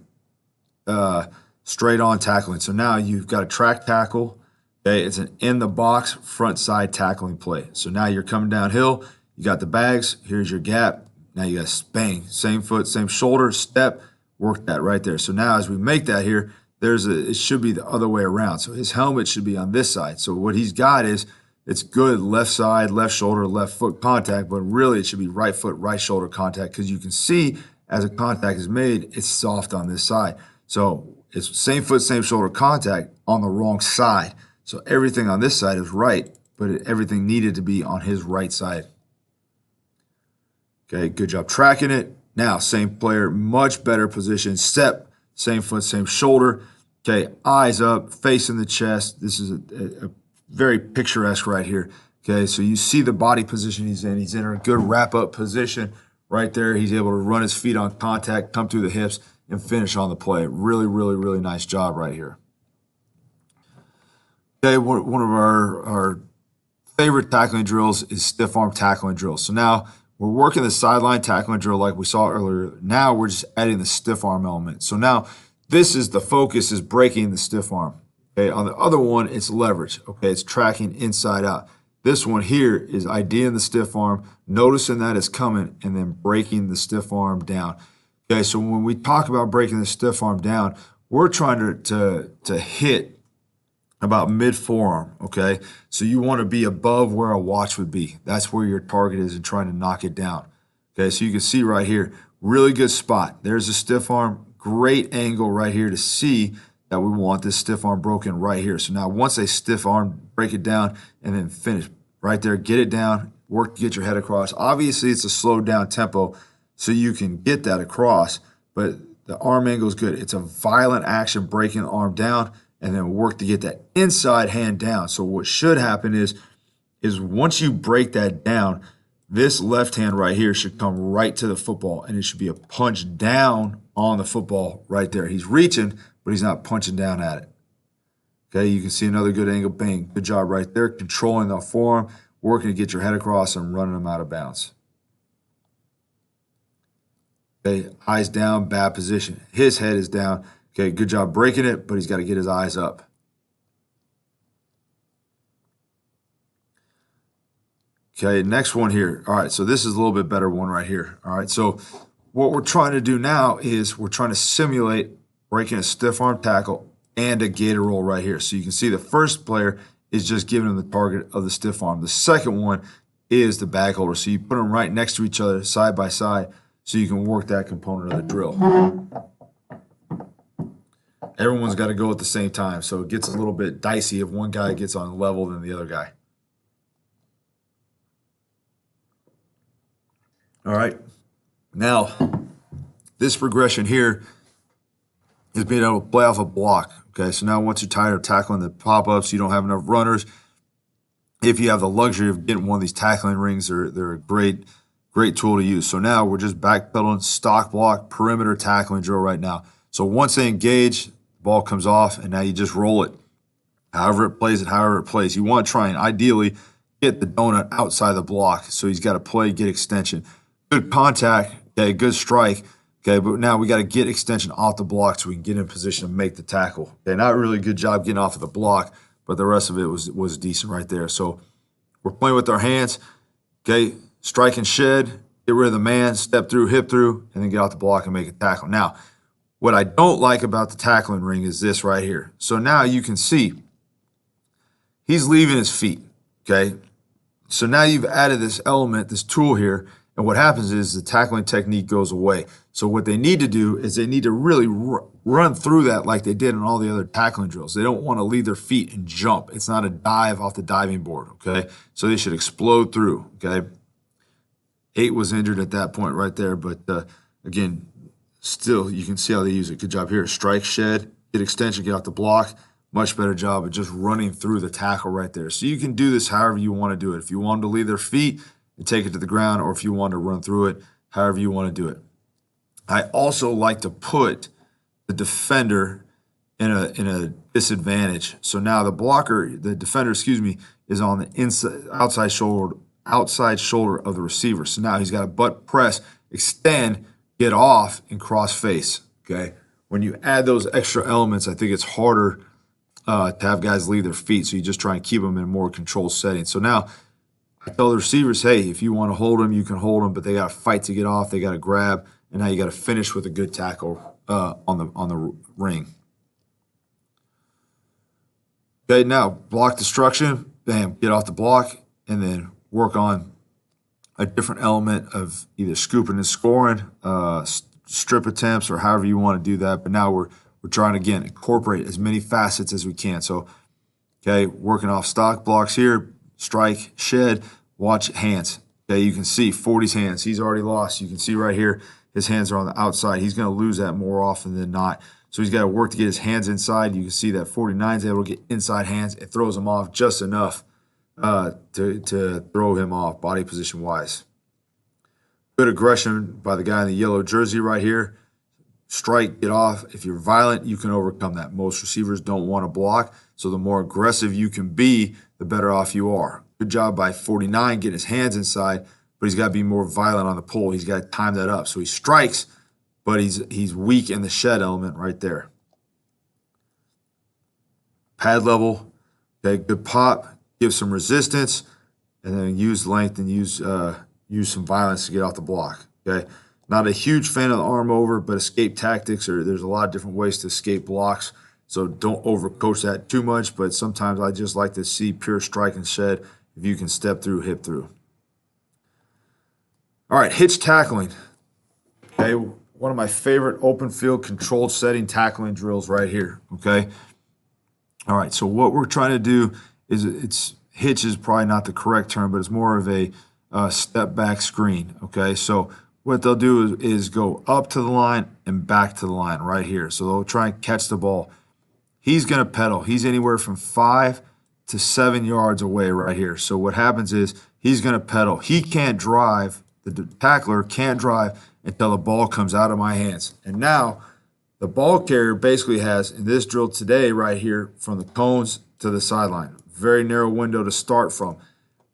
straight on tackling. So now you've got a track tackle. Okay, it's an in the box front side tackling play. So now you're coming downhill. You got the bags. Here's your gap. Now you got bang, same foot, same shoulder, step. Work that right there. So now as we make that here, it should be the other way around. So his helmet should be on this side. So what he's got is, it's good left side, left shoulder, left foot contact, but really it should be right foot, right shoulder contact, because you can see as a contact is made, it's soft on this side. So it's same foot, same shoulder contact on the wrong side. So everything on this side is right, but everything needed to be on his right side. Okay, good job tracking it. Now, same player, much better position, step, same foot, same shoulder. Okay, eyes up, facing the chest. This is a very picturesque right here. Okay, so you see the body position he's in. He's in a good wrap-up position right there. He's able to run his feet on contact, come through the hips, and finish on the play. Really, really, really nice job right here. Okay, one of our favorite tackling drills is stiff arm tackling drills. So now we're working the sideline tackling drill like we saw earlier. Now we're just adding the stiff arm element. So now this is the focus is breaking the stiff arm. Okay, on the other one, it's leverage. Okay, it's tracking inside out. This one here is IDing the stiff arm, noticing that it's coming, and then breaking the stiff arm down. Okay, so when we talk about breaking the stiff arm down, we're trying to hit about mid forearm, okay? So you want to be above where a watch would be. That's where your target is in trying to knock it down. Okay, so you can see right here, really good spot. There's a stiff arm, great angle right here to see that we want this stiff arm broken right here. So now once they stiff arm, break it down and then finish right there, get it down, work to get your head across. Obviously, it's a slowed down tempo so you can get that across, but the arm angle is good. It's a violent action, breaking the arm down, and then work to get that inside hand down. So what should happen is once you break that down, this left hand right here should come right to the football, and it should be a punch down on the football right there. He's reaching, but he's not punching down at it. Okay, you can see another good angle. Bang, good job right there, controlling the forearm, working to get your head across and running him out of bounds. Okay, eyes down, bad position. His head is down. Okay, good job breaking it, but he's got to get his eyes up. Okay, next one here. All right, so this is a little bit better one right here. All right, so what we're trying to do now is we're trying to simulate breaking a stiff arm tackle and a gator roll right here. So you can see the first player is just giving him the target of the stiff arm. The second one is the bag holder. So you put them right next to each other, side by side, so you can work that component of the drill. Everyone's got to go at the same time, so it gets a little bit dicey if one guy gets on level than the other guy. All right, now this progression here is being able to play off a block. Okay, so now once you're tired of tackling the pop-ups, you don't have enough runners. If you have the luxury of getting one of these tackling rings, they're a great tool to use. So now we're just backpedaling, stock block, perimeter tackling drill right now. So once they engage, the ball comes off, and now you just roll it. However it plays. You want to try and ideally get the donut outside the block. So he's got to play, get extension. Good contact, okay, good strike, okay, but now we got to get extension off the block so we can get in position to make the tackle. Okay, not really good job getting off of the block, but the rest of it was decent right there. So we're playing with our hands, okay, strike and shed, get rid of the man, step through, hip through, and then get off the block and make a tackle. Now, what I don't like about the tackling ring is this right here. So now you can see he's leaving his feet, okay? So now you've added this element, this tool here, and what happens is the tackling technique goes away. So what they need to do is they need to really run through that like they did in all the other tackling drills. They don't want to leave their feet and jump. It's not a dive off the diving board, okay? So they should explode through, okay? 8 was injured at that point right there, but again, still, you can see how they use it. Good job here. Strike, shed, get extension, get off the block. Much better job of just running through the tackle right there. So you can do this however you want to do it. If you want them to leave their feet and take it to the ground, or if you want to run through it, however you want to do it. I also like to put the defender in a disadvantage. So now the defender, is on the outside shoulder of the receiver. So now he's got a butt press, extend, get off, and cross face. Okay. When you add those extra elements, I think it's harder to have guys leave their feet. So you just try and keep them in a more controlled setting. So now I tell the receivers, hey, if you want to hold them, you can hold them, but they got to fight to get off. They got to grab, and now you got to finish with a good tackle on the ring. Okay, now block destruction, bam, get off the block, and then work on a different element of either scooping and scoring, strip attempts, or however you want to do that. But now we're trying to, again, incorporate as many facets as we can. So, okay, working off stock blocks here, strike, shed, watch hands. Okay, you can see 40's hands. He's already lost. You can see right here, his hands are on the outside. He's going to lose that more often than not. So he's got to work to get his hands inside. You can see that 49's able to get inside hands. It throws him off just enough to throw him off body position wise. Good aggression by the guy in the yellow jersey right here. Strike, get off. If you're violent, you can overcome that. Most receivers don't want to block, so the more aggressive you can be, the better off you are. Good job by 49 getting his hands inside, but he's got to be more violent on the pull. He's got to time that up. So he strikes, but he's weak in the shed element right there. Pad level, okay, good pop, give some resistance, and then use length and use some violence to get off the block. Okay. Not a huge fan of the arm over, but escape tactics, there's a lot of different ways to escape blocks. So don't overcoach that too much, but sometimes I just like to see pure strike and shed if you can step through, hip through. All right, hitch tackling. Okay, one of my favorite open field controlled setting tackling drills right here. Okay. All right, so what we're trying to do is hitch is probably not the correct term, but it's more of a step back screen. Okay, so what they'll do is go up to the line and back to the line right here. So they'll try and catch the ball. He's going to pedal. He's anywhere from 5 to 7 yards away right here. So what happens is he's going to pedal. He can't drive. The tackler can't drive until the ball comes out of my hands. And now the ball carrier basically has, in this drill today right here, from the cones to the sideline, very narrow window to start from.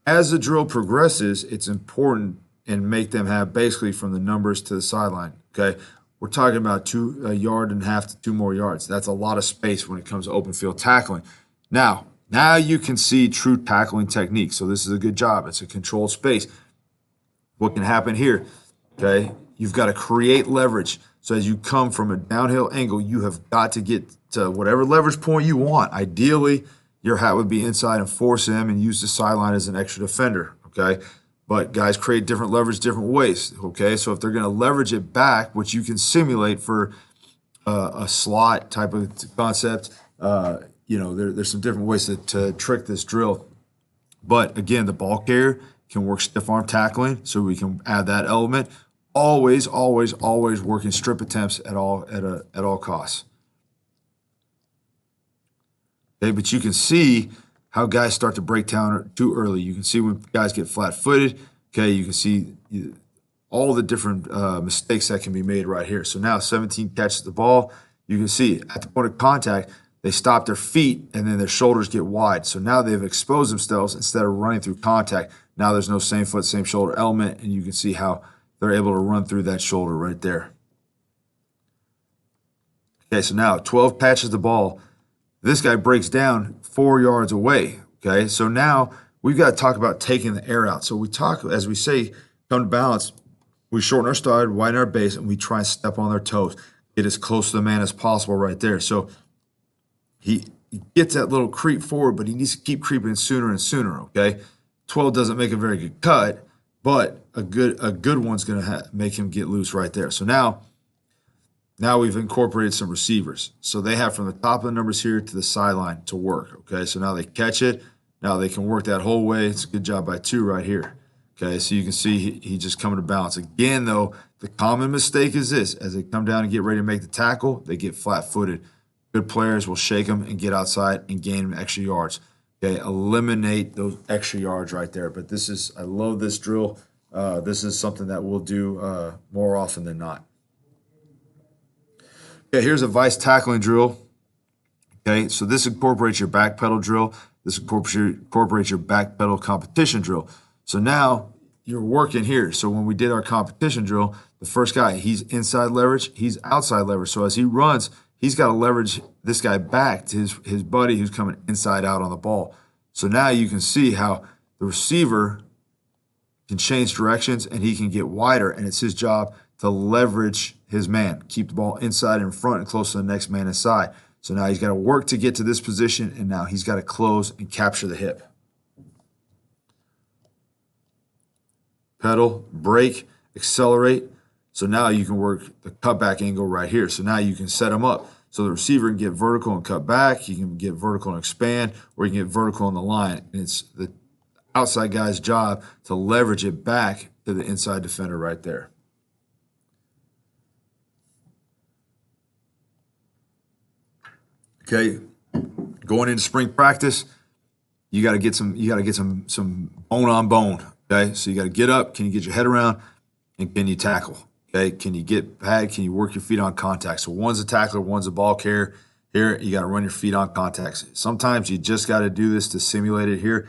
As the drill progresses, it's important and make them have basically from the numbers to the sideline, okay? We're talking about a yard and a half to 2 more yards. That's a lot of space when it comes to open field tackling. Now you can see true tackling technique. So this is a good job. It's a controlled space. What can happen here, okay? You've got to create leverage. So as you come from a downhill angle, you have got to get to whatever leverage point you want. Ideally, your hat would be inside and force him and use the sideline as an extra defender, okay? But guys create different leverage different ways, okay? So if they're going to leverage it back, which you can simulate for a slot type of concept, there's some different ways to trick this drill. But again, the ball carrier can work stiff arm tackling, so we can add that element. Always, always, always working strip attempts at all costs. Okay, but you can see how guys start to break down too early. You can see when guys get flat-footed. Okay, you can see all the different mistakes that can be made right here. So now 17 catches the ball. You can see at the point of contact, they stop their feet and then their shoulders get wide. So now they've exposed themselves instead of running through contact. Now there's no same foot, same shoulder element, and you can see how they're able to run through that shoulder right there. Okay, so now 12 patches the ball. This guy breaks down 4 yards away. Okay, so now we've got to talk about taking the air out. So we talk, as we say, come to balance, we shorten our stride, widen our base, and we try and step on their toes. Get as close to the man as possible right there. So he gets that little creep forward, but he needs to keep creeping sooner and sooner, okay? 12 doesn't make a very good cut, but a good one's going to make him get loose right there. So now we've incorporated some receivers. So they have from the top of the numbers here to the sideline to work, okay? So now they catch it. Now they can work that whole way. It's a good job by 2 right here, okay? So you can see he just coming to balance. Again, though, the common mistake is this. As they come down and get ready to make the tackle, they get flat-footed. Good players will shake them and get outside and gain extra yards. Okay, eliminate those extra yards right there. But I love this drill. This is something that we'll do more often than not. Okay, here's a vice tackling drill. Okay, so this incorporates your back pedal drill. This incorporates your back pedal competition drill. So now you're working here. So when we did our competition drill, the first guy, he's inside leverage, he's outside leverage. So as he runs, he's got to leverage this guy back to his buddy who's coming inside out on the ball. So now you can see how the receiver can change directions and he can get wider, and it's his job to leverage his man, keep the ball inside and in front and close to the next man inside. So now he's got to work to get to this position, and now he's got to close and capture the hip. Pedal, brake, accelerate. So now you can work the cutback angle right here. So now you can set him up. So the receiver can get vertical and cut back. He can get vertical and expand, or he can get vertical on the line. And it's the outside guy's job to leverage it back to the inside defender right there. Okay, going into spring practice, you got to get some bone on bone. Okay, so you got to get up. Can you get your head around? And can you tackle? Okay, can you get pad? Can you work your feet on contact? So one's a tackler, one's a ball carrier. Here, you got to run your feet on contacts. Sometimes you just got to do this to simulate it here.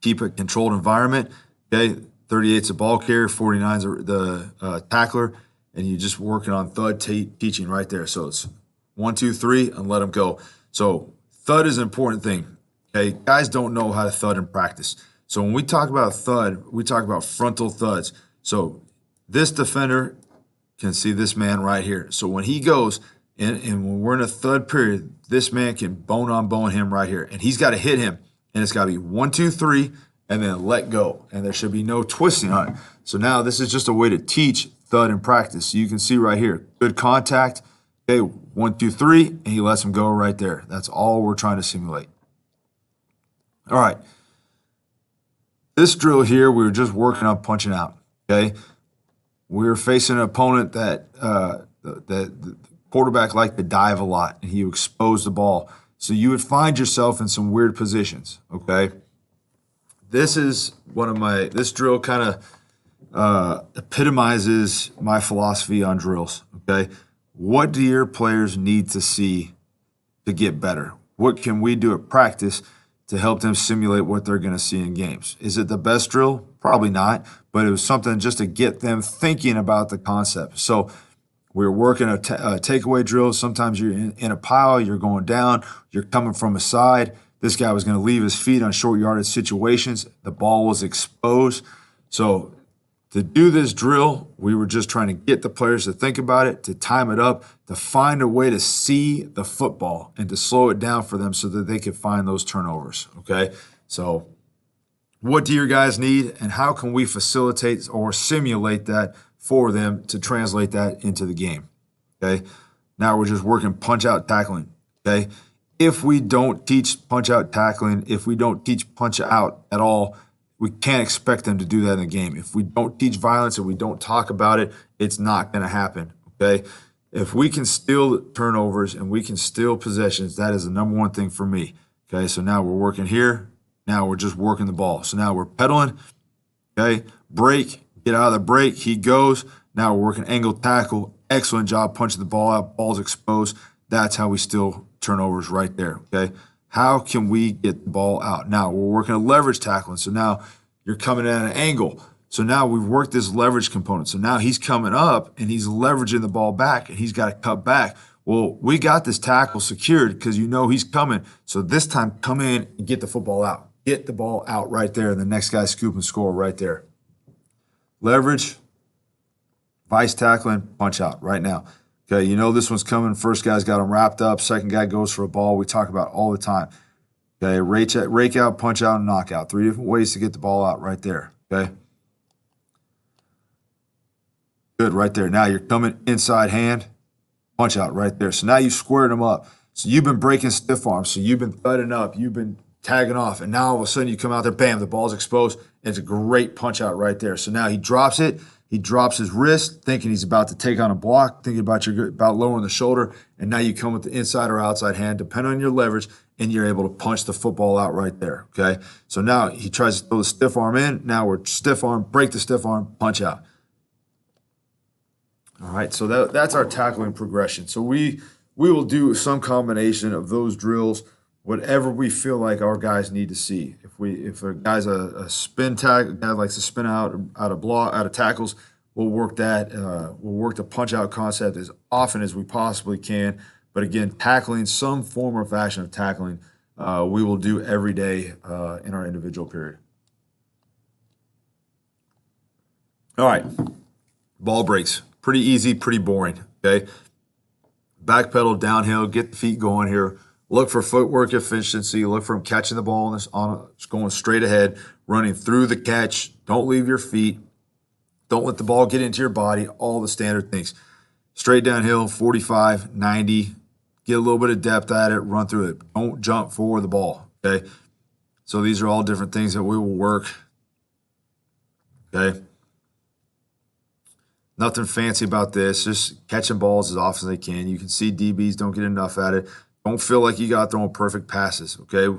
Keep a controlled environment. Okay, 38's a ball carrier, 49's the tackler, and you're just working on thud teaching right there. So it's 1, 2, 3, and let them go. So thud is an important thing. Okay, guys don't know how to thud in practice. So when we talk about thud, we talk about frontal thuds. So this defender can see this man right here. So when he goes And when we're in a thud period, this man can bone on bone him right here. And he's got to hit him. And it's got to be 1, 2, 3, and then let go. And there should be no twisting on it. So now this is just a way to teach thud in practice. So you can see right here, good contact. Okay, 1, 2, 3, and he lets him go right there. That's all we're trying to simulate. All right. This drill here, we were just working on punching out. Okay, we were facing an opponent that the quarterback liked to dive a lot, and he would expose the ball. So you would find yourself in some weird positions. Okay, this is this drill kind of epitomizes my philosophy on drills. Okay, what do your players need to see to get better? What can we do at practice to help them simulate what they're going to see in games? Is it the best drill? Probably not, but it was something just to get them thinking about the concept. So we're working a takeaway drill. Sometimes you're in a pile, you're going down, you're coming from a side. This guy was going to leave his feet on short yardage situations. The ball was exposed. So to do this drill, we were just trying to get the players to think about it, to time it up, to find a way to see the football and to slow it down for them so that they could find those turnovers, okay? So what do your guys need, and how can we facilitate or simulate that for them to translate that into the game, okay? Now we're just working punch-out tackling, okay? If we don't teach punch-out tackling, if we don't teach punch-out at all, we can't expect them to do that in the game. If we don't teach violence and we don't talk about it, it's not going to happen, okay? If we can steal turnovers and we can steal possessions, that is the number one thing for me, okay? So now we're working here. Now we're just working the ball. So now we're pedaling, okay? Break, get out of the break. He goes. Now we're working angle tackle. Excellent job punching the ball out. Ball's exposed. That's how we steal turnovers right there, okay? How can we get the ball out? Now we're working a leverage tackling. So now you're coming at an angle. So now we've worked this leverage component. So now he's coming up and he's leveraging the ball back and he's got to cut back. Well, we got this tackle secured because you know he's coming. So this time, come in and get the football out. Get the ball out right there. And the next guy scoop and score right there. Leverage, vice tackling, punch out right now. Okay, you know this one's coming. First guy's got him wrapped up. Second guy goes for a ball. We talk about all the time. Okay, rake out, punch out, and knockout. 3 different ways to get the ball out right there. Okay. Good, right there. Now you're coming inside hand, punch out right there. So now you squared them up. So you've been breaking stiff arms. So you've been thudding up. You've been tagging off. And now all of a sudden you come out there, bam, the ball's exposed. And it's a great punch out right there. So now he drops it. He drops his wrist, thinking he's about to take on a block, thinking about lowering the shoulder, and now you come with the inside or outside hand, depending on your leverage, and you're able to punch the football out right there, okay? So now he tries to throw the stiff arm in. Now we're stiff arm, break the stiff arm, punch out. All right, so that's our tackling progression. So we will do some combination of those drills, whatever we feel like our guys need to see. If a guy's a spin tag, a guy likes to spin out of tackles, we'll work that. We'll work the punch out concept as often as we possibly can. But again, tackling, some form or fashion of tackling, we will do every day in our individual period. All right, ball breaks. Pretty easy, pretty boring, okay? Back pedal, downhill, get the feet going here. Look for footwork efficiency. Look for him catching the ball just going straight ahead, running through the catch. Don't leave your feet. Don't let the ball get into your body, all the standard things. Straight downhill, 45, 90. Get a little bit of depth at it, run through it. Don't jump for the ball, okay? So these are all different things that we will work, okay? Nothing fancy about this. Just catching balls as often as they can. You can see DBs don't get enough at it. Don't feel like you got throwing perfect passes, okay?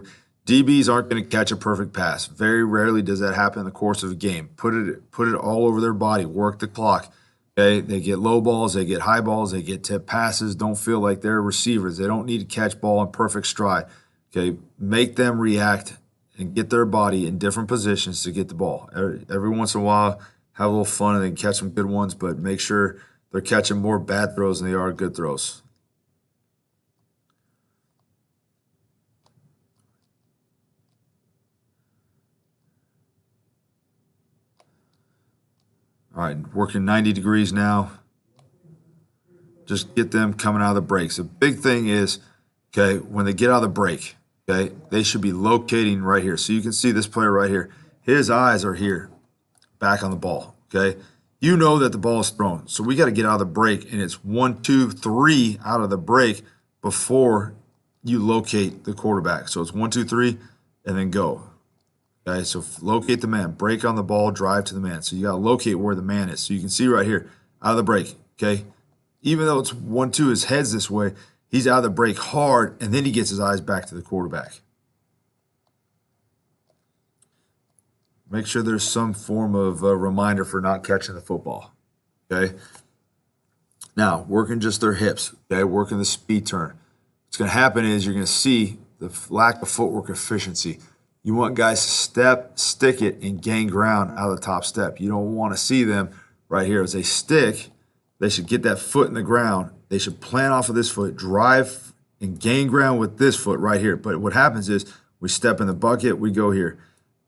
DBs aren't going to catch a perfect pass. Very rarely does that happen in the course of a game. Put it all over their body. Work the clock, okay? They get low balls. They get high balls. They get tip passes. Don't feel like they're receivers. They don't need to catch ball in perfect stride, okay? Make them react and get their body in different positions to get the ball. Every once in a while, have a little fun and then catch some good ones, but make sure they're catching more bad throws than they are good throws. All right, working 90 degrees now. just get them coming out of the breaks. The big thing is, okay, when they get out of the break, okay, they should be locating right here. So you can see this player right here. His eyes are here, back on the ball, okay? You know that the ball is thrown. So we got to get out of the break, and it's 1, 2, 3 out of the break before you locate the quarterback. So it's 1, 2, 3, and then go. Okay, so locate the man, break on the ball, drive to the man. So you got to locate where the man is. So you can see right here, out of the break, okay? Even though it's 1, 2, his head's this way, he's out of the break hard, and then he gets his eyes back to the quarterback. Make sure there's some form of a reminder for not catching the football, okay? Now, working just their hips, okay? Working the speed turn. What's going to happen is you're going to see the lack of footwork efficiency. You want guys to step, stick it, and gain ground out of the top step. You don't want to see them right here. As they stick, they should get that foot in the ground. They should plant off of this foot, drive, and gain ground with this foot right here. But what happens is we step in the bucket, we go here.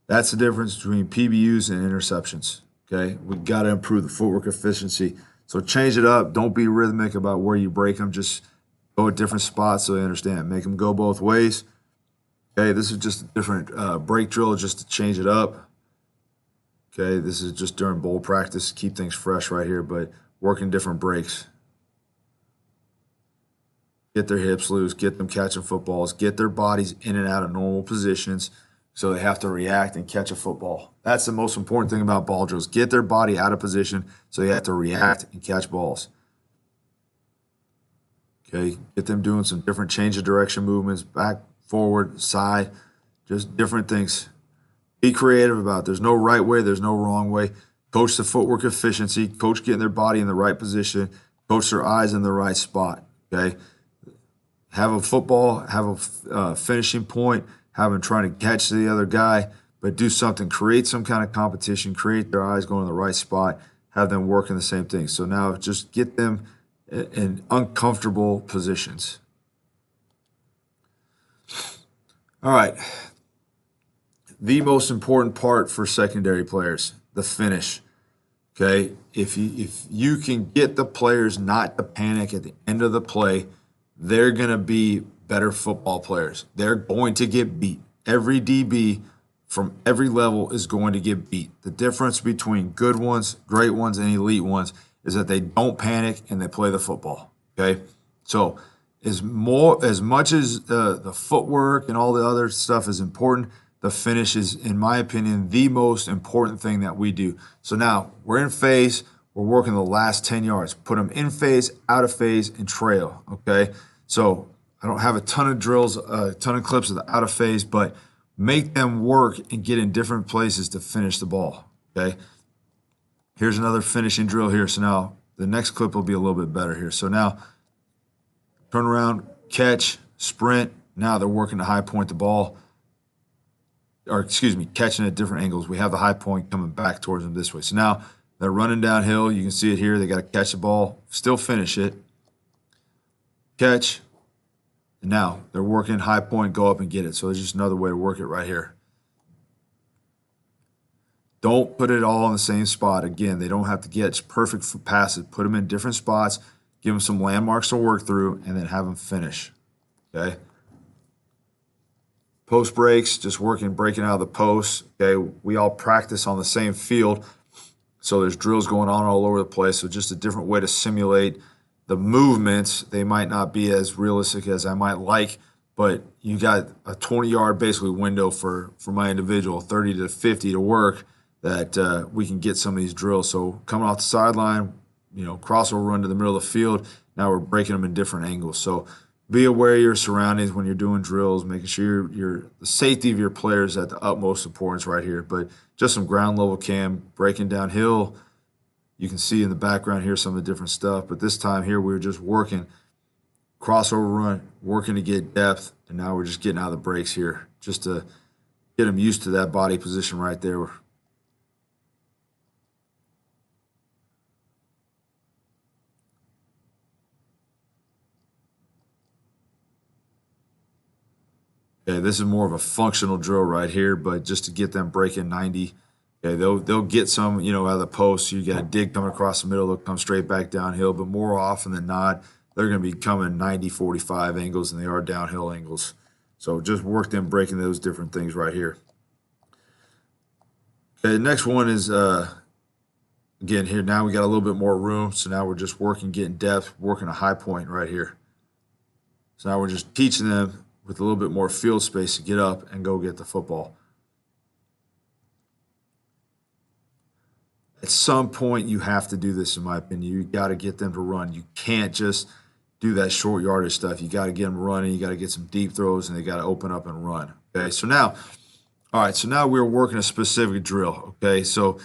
That's the difference between PBUs and interceptions, okay? We got to improve the footwork efficiency. So change it up. Don't be rhythmic about where you break them. Just go at different spots so they understand. Make them go both ways. Okay, this is just a different break drill just to change it up. Okay, this is just during bowl practice. Keep things fresh right here, but working different breaks. Get their hips loose, get them catching footballs, get their bodies in and out of normal positions so they have to react and catch a football. That's the most important thing about ball drills. Get their body out of position so they have to react and catch balls. Okay, get them doing some different change of direction movements, back, forward, side, just different things. Be creative about it. There's no right way, there's no wrong way. Coach the footwork efficiency, coach getting their body in the right position, coach their eyes in the right spot, okay? Have a football, have a finishing point, have them trying to catch the other guy, but do something, create some kind of competition, create their eyes going in the right spot, have them working the same thing. So now just get them in uncomfortable positions. All right. The most important part for secondary players, the finish. Okay? If you can get the players not to panic at the end of the play, they're going to be better football players. They're going to get beat. Every DB from every level is going to get beat. The difference between good ones, great ones, and elite ones is that they don't panic and they play the football. Okay? So as much as the footwork and all the other stuff is important, the finish is, in my opinion, the most important thing that we do. So now we're in phase. We're working the last 10 yards. Put them in phase, out of phase, and trail, okay? So I don't have a ton of drills, a ton of clips of the out of phase, but make them work and get in different places to finish the ball, okay? Here's another finishing drill here. So now the next clip will be a little bit better here. So now turn around, catch, sprint. Now they're working to high point the ball. Or excuse me, catching at different angles. We have the high point coming back towards them this way. So now they're running downhill. You can see it here. They got to catch the ball, still finish it, catch, and now they're working high point, go up and get it. So there's just another way to work it right here. Don't put it all in the same spot. Again, they don't have to get perfect passes. Put them in different spots, give them some landmarks to work through, and then have them finish, okay? Post breaks, just breaking out of the post. Okay, we all practice on the same field, so there's drills going on all over the place. So just a different way to simulate the movements. They might not be as realistic as I might like, but you got a 20-yard basically window for my individual, 30 to 50 to work, that we can get some of these drills. So coming off the sideline, crossover run to the middle of the field. Now we're breaking them in different angles. So be aware of your surroundings when you're doing drills, making sure the safety of your players at the utmost importance right here. But just some ground level cam, breaking downhill. You can see in the background here some of the different stuff. But this time here we were just working crossover run, working to get depth, and now we're just getting out of the breaks here just to get them used to that body position right there. Okay, this is more of a functional drill right here, but just to get them breaking 90 Okay, they'll get some, out of the post. You get a dig coming across the middle, they'll come straight back downhill. But more often than not, they're going to be coming 90-45 angles than they are downhill angles. So just work them breaking those different things right here. Okay, the next one is, again, here now we got a little bit more room. So now we're just working, getting depth, working a high point right here. So now we're just teaching them with a little bit more field space to get up and go get the football. At some point, you have to do this, in my opinion. You got to get them to run. You can't just do that short yardage stuff. You got to get them running. You got to get some deep throws, and they got to open up and run. Okay, so now, all right, so now we're working a specific drill. Okay, so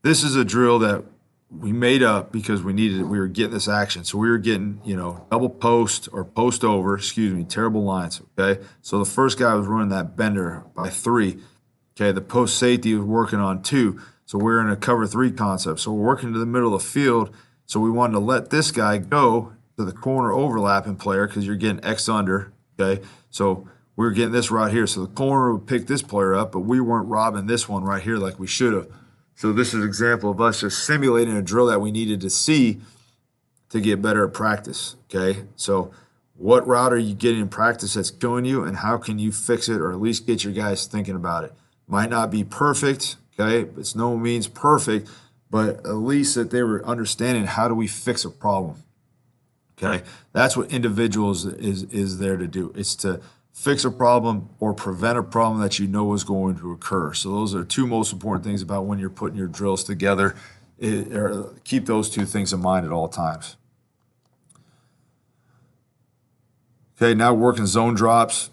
this is a drill that we made up because we were getting this action. So we were getting, double post or post over, terrible lines. Okay, so the first guy was running that bender by 3. Okay, the post safety was working on 2. So we're in a cover 3 concept. So we're working to the middle of the field. So we wanted to let this guy go to the corner overlapping player because you're getting X under. Okay. So we were getting this right here. So the corner would pick this player up, but we weren't robbing this one right here like we should have. So this is an example of us just simulating a drill that we needed to see to get better at practice. Okay. So what route are you getting in practice that's killing you, and how can you fix it, or at least get your guys thinking about it? Might not be perfect. Okay, it's no means perfect, but at least that they were understanding how do we fix a problem. Okay, that's what individuals is there to do. It's to fix a problem or prevent a problem that you know is going to occur. So those are 2 most important things about when you're putting your drills together. Keep those 2 things in mind at all times. Okay, now working zone drops,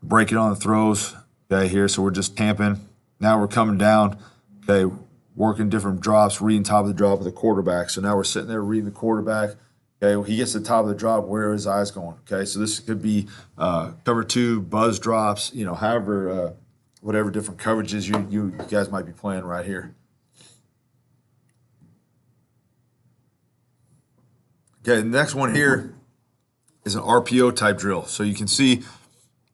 breaking on the throws. Okay, here, so we're just tamping. Now we're coming down, okay, working different drops, reading top of the drop of the quarterback. So now we're sitting there reading the quarterback. Okay, he gets to the top of the drop, where are his eyes going? Okay, so this could be cover 2, buzz drops, however, whatever different coverages you guys might be playing right here. Okay, the next one here is an RPO type drill. So you can see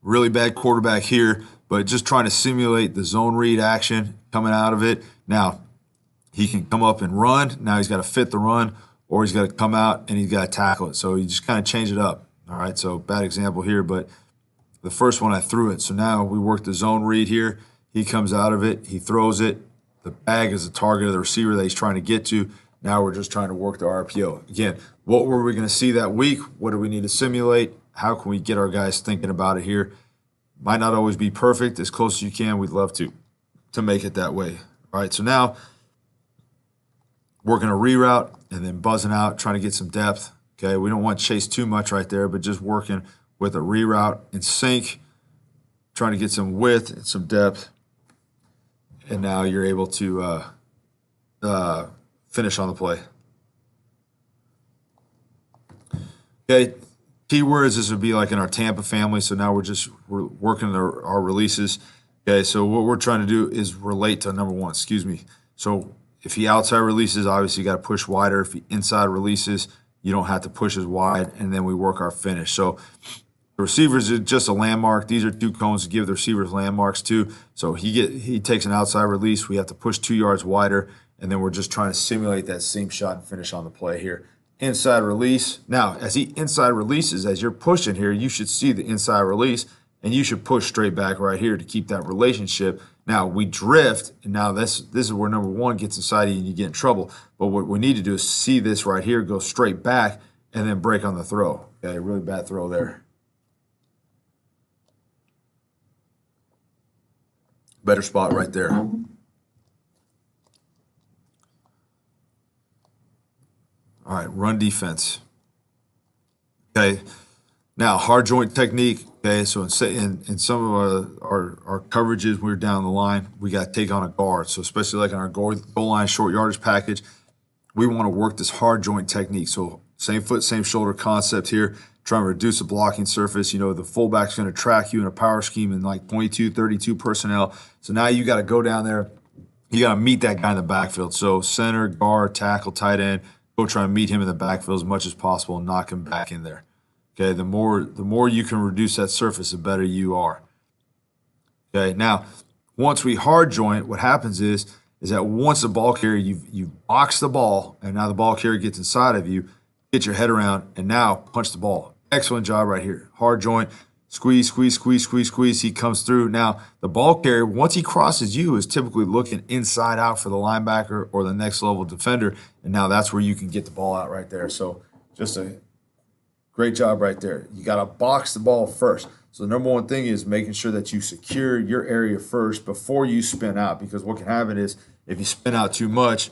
really bad quarterback here, but just trying to simulate the zone read action coming out of it. Now, he can come up and run. Now he's got to fit the run, or he's got to come out and he's got to tackle it. So you just kind of change it up. All right, so bad example here, but the first one I threw it. So now we work the zone read here. He comes out of it. He throws it. The bag is the target of the receiver that he's trying to get to. Now we're just trying to work the RPO. Again, what were we going to see that week? What do we need to simulate? How can we get our guys thinking about it here? Might not always be perfect. As close as you can, we'd love to make it that way. All right, so now working a reroute and then buzzing out, trying to get some depth. Okay, we don't want to chase too much right there, but just working with a reroute and sync, trying to get some width and some depth. And now you're able to finish on the play. Okay, keywords, this would be like in our Tampa family. So now we're working our releases. Okay, so what we're trying to do is relate to number 1, So if he outside releases, obviously you got to push wider. If he inside releases, you don't have to push as wide, and then we work our finish. So the receivers are just a landmark. These are 2 cones to give the receivers landmarks to. So he takes an outside release. We have to push 2 yards wider, and then we're just trying to simulate that same shot and finish on the play here. Inside release. Now, as he inside releases, as you're pushing here, you should see the inside release, and you should push straight back right here to keep that relationship. Now, we drift, and now this is where number 1 gets inside you and you get in trouble. But what we need to do is see this right here, go straight back, and then break on the throw. Okay, really bad throw there. Better spot right there. All right, run defense. Okay, now hard joint technique. Okay, so in some of our coverages, we're down the line, we got to take on a guard. So especially like in our goal line short yardage package, we want to work this hard joint technique. So same foot, same shoulder concept here, trying to reduce the blocking surface. The fullback's going to track you in a power scheme in like 22, 32 personnel. So now you got to go down there. You got to meet that guy in the backfield. So center, guard, tackle, tight end, go try and meet him in the backfield as much as possible and knock him back in there. Okay, the more you can reduce that surface, the better you are. Okay, now Once we hard joint, what happens is that once the ball carrier, you've boxed the ball, and now the ball carrier gets inside of you, get your head around, and now punch the ball. Excellent job right here. Hard joint, squeeze, squeeze, squeeze, squeeze, squeeze. He comes through. Now, the ball carrier, once he crosses you, is typically looking inside out for the linebacker or the next level defender, and now that's where you can get the ball out right there. So just a great job right there. You got to box the ball first. So the number one thing is making sure that you secure your area first before you spin out, because what can happen is if you spin out too much,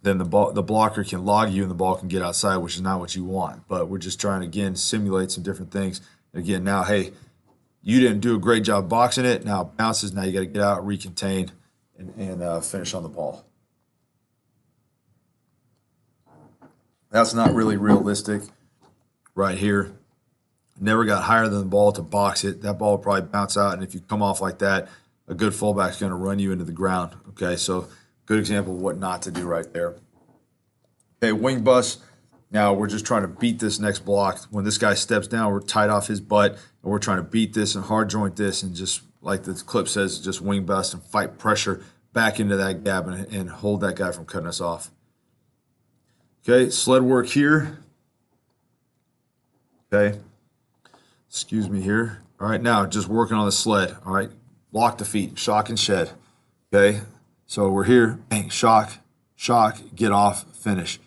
then the blocker can log you and the ball can get outside, which is not what you want. But we're just trying to, again, simulate some different things. Again, now, hey, you didn't do a great job boxing it. Now it bounces. Now you got to get out, recontain, and finish on the ball. That's not really realistic right here. Never got higher than the ball to box it. That ball will probably bounce out, and if you come off like that, a good fullback is going to run you into the ground. Okay, so good example of what not to do right there. Okay, wing bust. Now we're just trying to beat this next block. When this guy steps down, we're tight off his butt, and we're trying to beat this and hard joint this, and just like the clip says, just wing bust and fight pressure back into that gap and hold that guy from cutting us off. Okay, sled work here. Okay, excuse me here. All right, now just working on the sled. All right, block the feet, shock and shed. Okay, so we're here, bang, shock, get off, finish.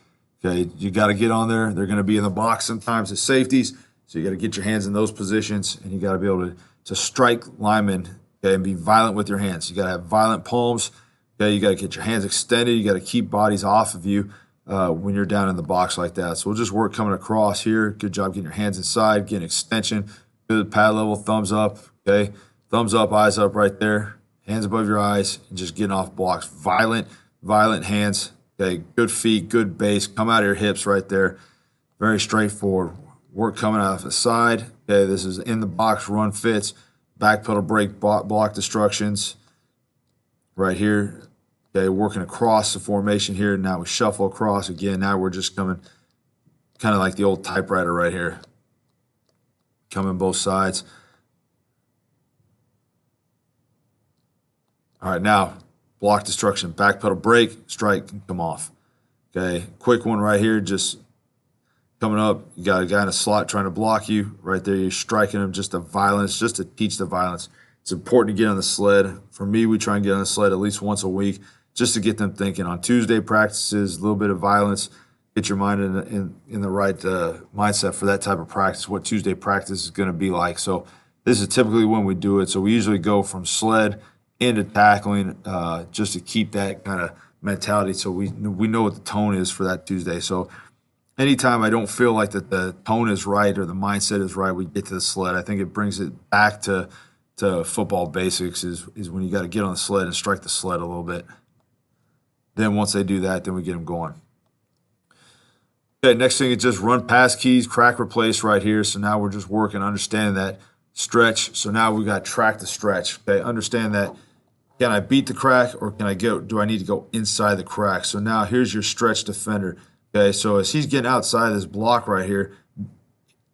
Okay, you got to get on there. They're going to be in the box sometimes as safeties, so you got to get your hands in those positions, and you got to be able to strike linemen, okay, and be violent with your hands. You got to have violent palms. Okay, you got to get your hands extended. You got to keep bodies off of you when you're down in the box like that. So we'll just work coming across here. Good job getting your hands inside, getting extension. Good pad level, thumbs up. Okay, thumbs up, eyes up right there. Hands above your eyes, and just getting off blocks. Violent hands. Okay, good feet, good base. Come out of your hips right there. Very straightforward. Work coming out of the side. Okay, this is in the box, run fits. Back pedal break, block destructions. Right here. Okay, working across the formation here. Now we shuffle across again. Now we're just coming kind of like the old typewriter right here. Coming both sides. All right, now block destruction, back pedal break, strike, and come off. Okay, quick one right here, just coming up. You got a guy in a slot trying to block you. Right there, you're striking him, just the violence, just to teach the violence. It's important to get on the sled. For me, we try and get on the sled at least once a week just to get them thinking. On Tuesday practices, a little bit of violence, get your mind in the right mindset for that type of practice, what Tuesday practice is going to be like. So this is typically when we do it. So we usually go from sled into tackling just to keep that kind of mentality, so we know what the tone is for that Tuesday. So anytime I don't feel like that the tone is right or the mindset is right, we get to the sled. I think it brings it back to football basics is when you got to get on the sled and strike the sled a little bit. Then once they do that, then we get them going. Okay, next thing is just run pass keys, crack replace right here. So now we're just working, understanding that stretch. So now we got track the stretch. Okay, understand that. Can I beat the crack, or can I do I need to go inside the crack? So now here's your stretch defender. Okay, so as he's getting outside of this block right here,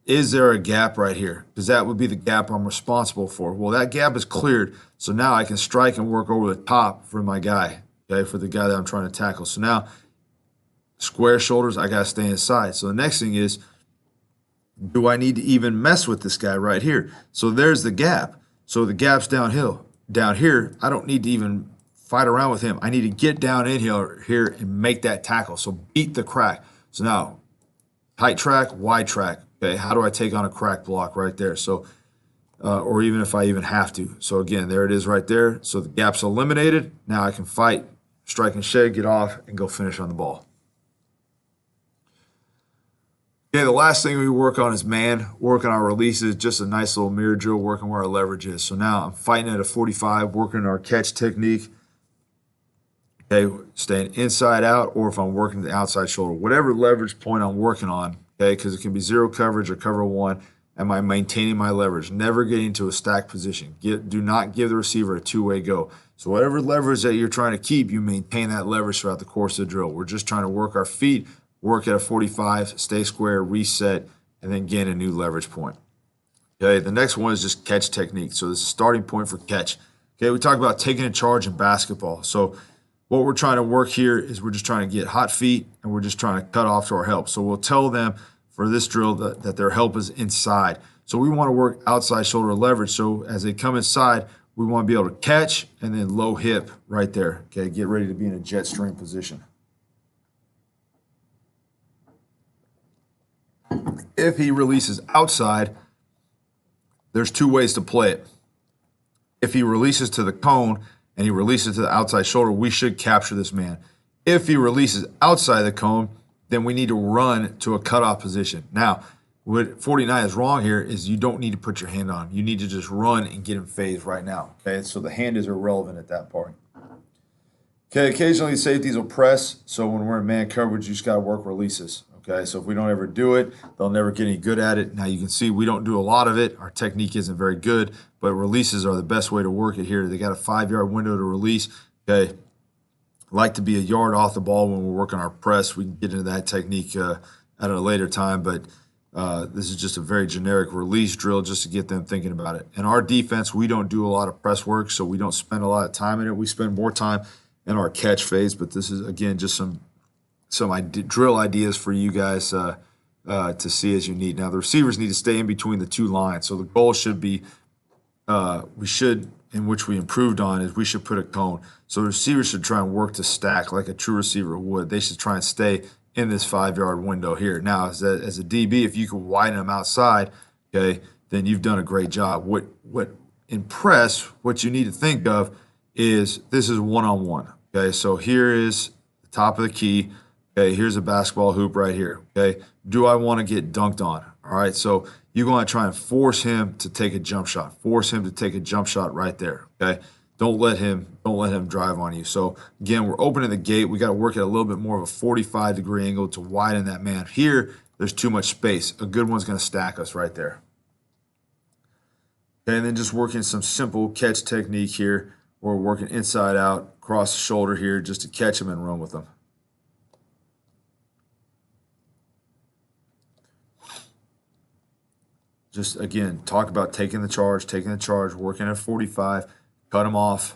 is there a gap right here? Because that would be the gap I'm responsible for. Well, that gap is cleared, so now I can strike and work over the top for my guy, okay, for the guy that I'm trying to tackle. So now, square shoulders, I got to stay inside. So the next thing is, do I need to even mess with this guy right here? So there's the gap. So the gap's downhill. Down here, I don't need to even fight around with him. I need to get down in here and make that tackle. So beat the crack. So now, tight track, wide track. Okay, how do I take on a crack block right there? So, or even if I even have to. So again, there it is right there. So the gap's eliminated. Now I can fight, strike and shed, get off, and go finish on the ball. Okay, the last thing we work on is man, working our releases, just a nice little mirror drill, working where our leverage is. So now I'm fighting at a 45, working our catch technique. Okay, staying inside out, or if I'm working the outside shoulder, whatever leverage point I'm working on, okay, because it can be zero coverage or cover one. Am I maintaining my leverage? Never getting to a stack position. Do not give the receiver a two-way go. So whatever leverage that you're trying to keep, you maintain that leverage throughout the course of the drill. We're just trying to work our feet, work at a 45, stay square, reset, and then gain a new leverage point. Okay, the next one is just catch technique. So this is starting point for catch. Okay, we talk about taking a charge in basketball. So what we're trying to work here is we're just trying to get hot feet and we're just trying to cut off to our help. So we'll tell them for this drill that their help is inside. So we want to work outside shoulder leverage. So as they come inside, we want to be able to catch and then low hip right there. Okay, get ready to be in a jet stream position. If he releases outside, there's two ways to play it. If he releases to the cone and he releases to the outside shoulder, we should capture this man. If he releases outside the cone, then we need to run to a cutoff position. Now, what 49 is wrong here is you don't need to put your hand on him. You need to just run and get him phased right now. Okay, so the hand is irrelevant at that point. Okay, occasionally safeties will press, so when we're in man coverage, you just got to work releases. Okay, so if we don't ever do it, they'll never get any good at it. Now you can see we don't do a lot of it. Our technique isn't very good, but releases are the best way to work it here. They got a 5-yard window to release. Okay, like to be a yard off the ball when we're working our press. We can get into that technique at a later time, but this is just a very generic release drill just to get them thinking about it. In our defense, we don't do a lot of press work, so we don't spend a lot of time in it. We spend more time in our catch phase, but this is, again, just some drill ideas for you guys to see as you need. Now, the receivers need to stay in between the two lines. So the goal should be, in which we improved on, is we should put a cone. So the receivers should try and work to stack like a true receiver would. They should try and stay in this 5-yard window here. Now, as a DB, if you can widen them outside, okay, then you've done a great job. What in press, what you need to think of is this is one-on-one. Okay, so here is the top of the key. Okay, here's a basketball hoop right here. Okay, do I want to get dunked on? All right, so you're going to try and force him to take a jump shot. Force him to take a jump shot right there. Okay, don't let him drive on you. So again, we're opening the gate. We got to work at a little bit more of a 45-degree angle to widen that man. Here, there's too much space. A good one's going to stack us right there. Okay, and then just working some simple catch technique here. We're working inside out, across the shoulder here, just to catch him and run with him. Just, again, talk about taking the charge, working at 45, cut him off,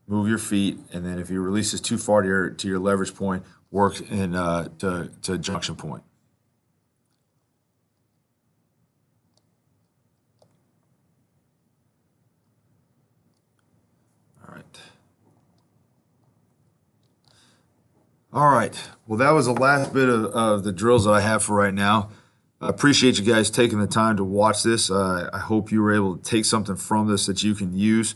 move your feet, and then if he releases too far to your leverage point, work in to junction point. All right. Well, that was the last bit of the drills that I have for right now. I appreciate you guys taking the time to watch this. I hope you were able to take something from this that you can use.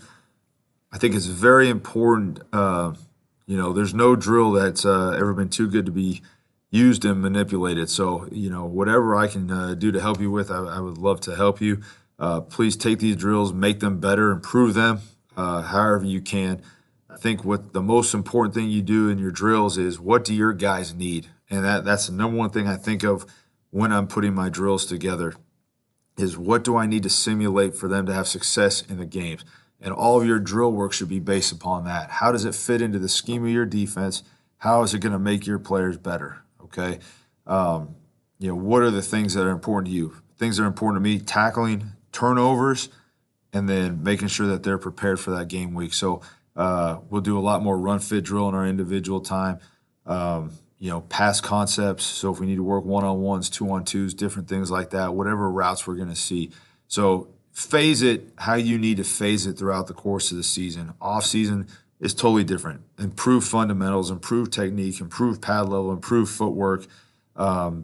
I think it's very important. There's no drill that's ever been too good to be used and manipulated. So, whatever I can do to help you with, I would love to help you. Please take these drills, make them better, improve them however you can. I think what the most important thing you do in your drills is what do your guys need? And that's the number one thing I think of when I'm putting my drills together is what do I need to simulate for them to have success in the games? And all of your drill work should be based upon that. How does it fit into the scheme of your defense? How is it going to make your players better? Okay. What are the things that are important to you? Things that are important to me, tackling, turnovers, and then making sure that they're prepared for that game week. So we'll do a lot more run fit drill in our individual time. Pass concepts. So if we need to work one-on-ones, two-on-twos, different things like that, whatever routes we're going to see. So phase it how you need to phase it throughout the course of the season. Off season is totally different. Improve fundamentals, improve technique, improve pad level, improve footwork,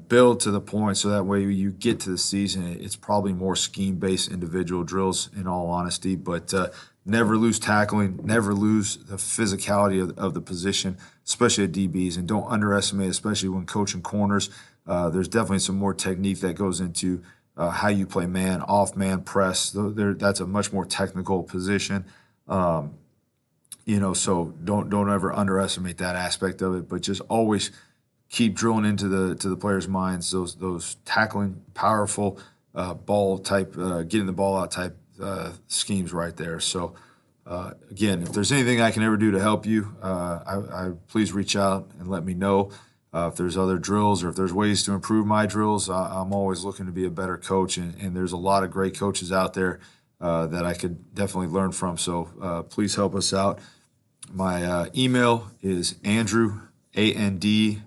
build to the point so that way you get to the season. It's probably more scheme-based individual drills in all honesty, but never lose tackling, never lose the physicality of the position, especially at DBs, and don't underestimate, especially when coaching corners. There's definitely some more technique that goes into how you play man, off man, press. That's a much more technical position. So don't ever underestimate that aspect of it, but just always keep drilling into the players' minds those tackling, powerful ball type, getting the ball out type schemes right there. So again, if there's anything I can ever do to help you, I please reach out and let me know. If there's other drills or if there's ways to improve my drills, I'm always looking to be a better coach, and there's a lot of great coaches out there that I could definitely learn from. So please help us out. My email is Andrew, ANDREW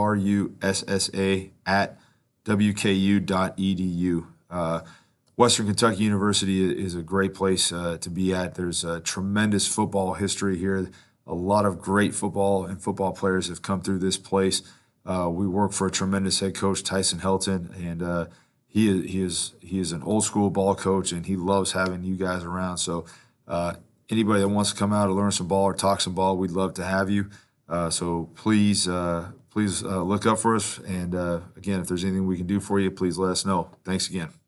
LARUSSA at WKU.edu. Western Kentucky University is a great place to be at. There's a tremendous football history here. A lot of great football and football players have come through this place. We work for a tremendous head coach, Tyson Helton, and he is an old school ball coach, and he loves having you guys around. So anybody that wants to come out and learn some ball or talk some ball, we'd love to have you. So please look up for us. And again, if there's anything we can do for you, please let us know. Thanks again.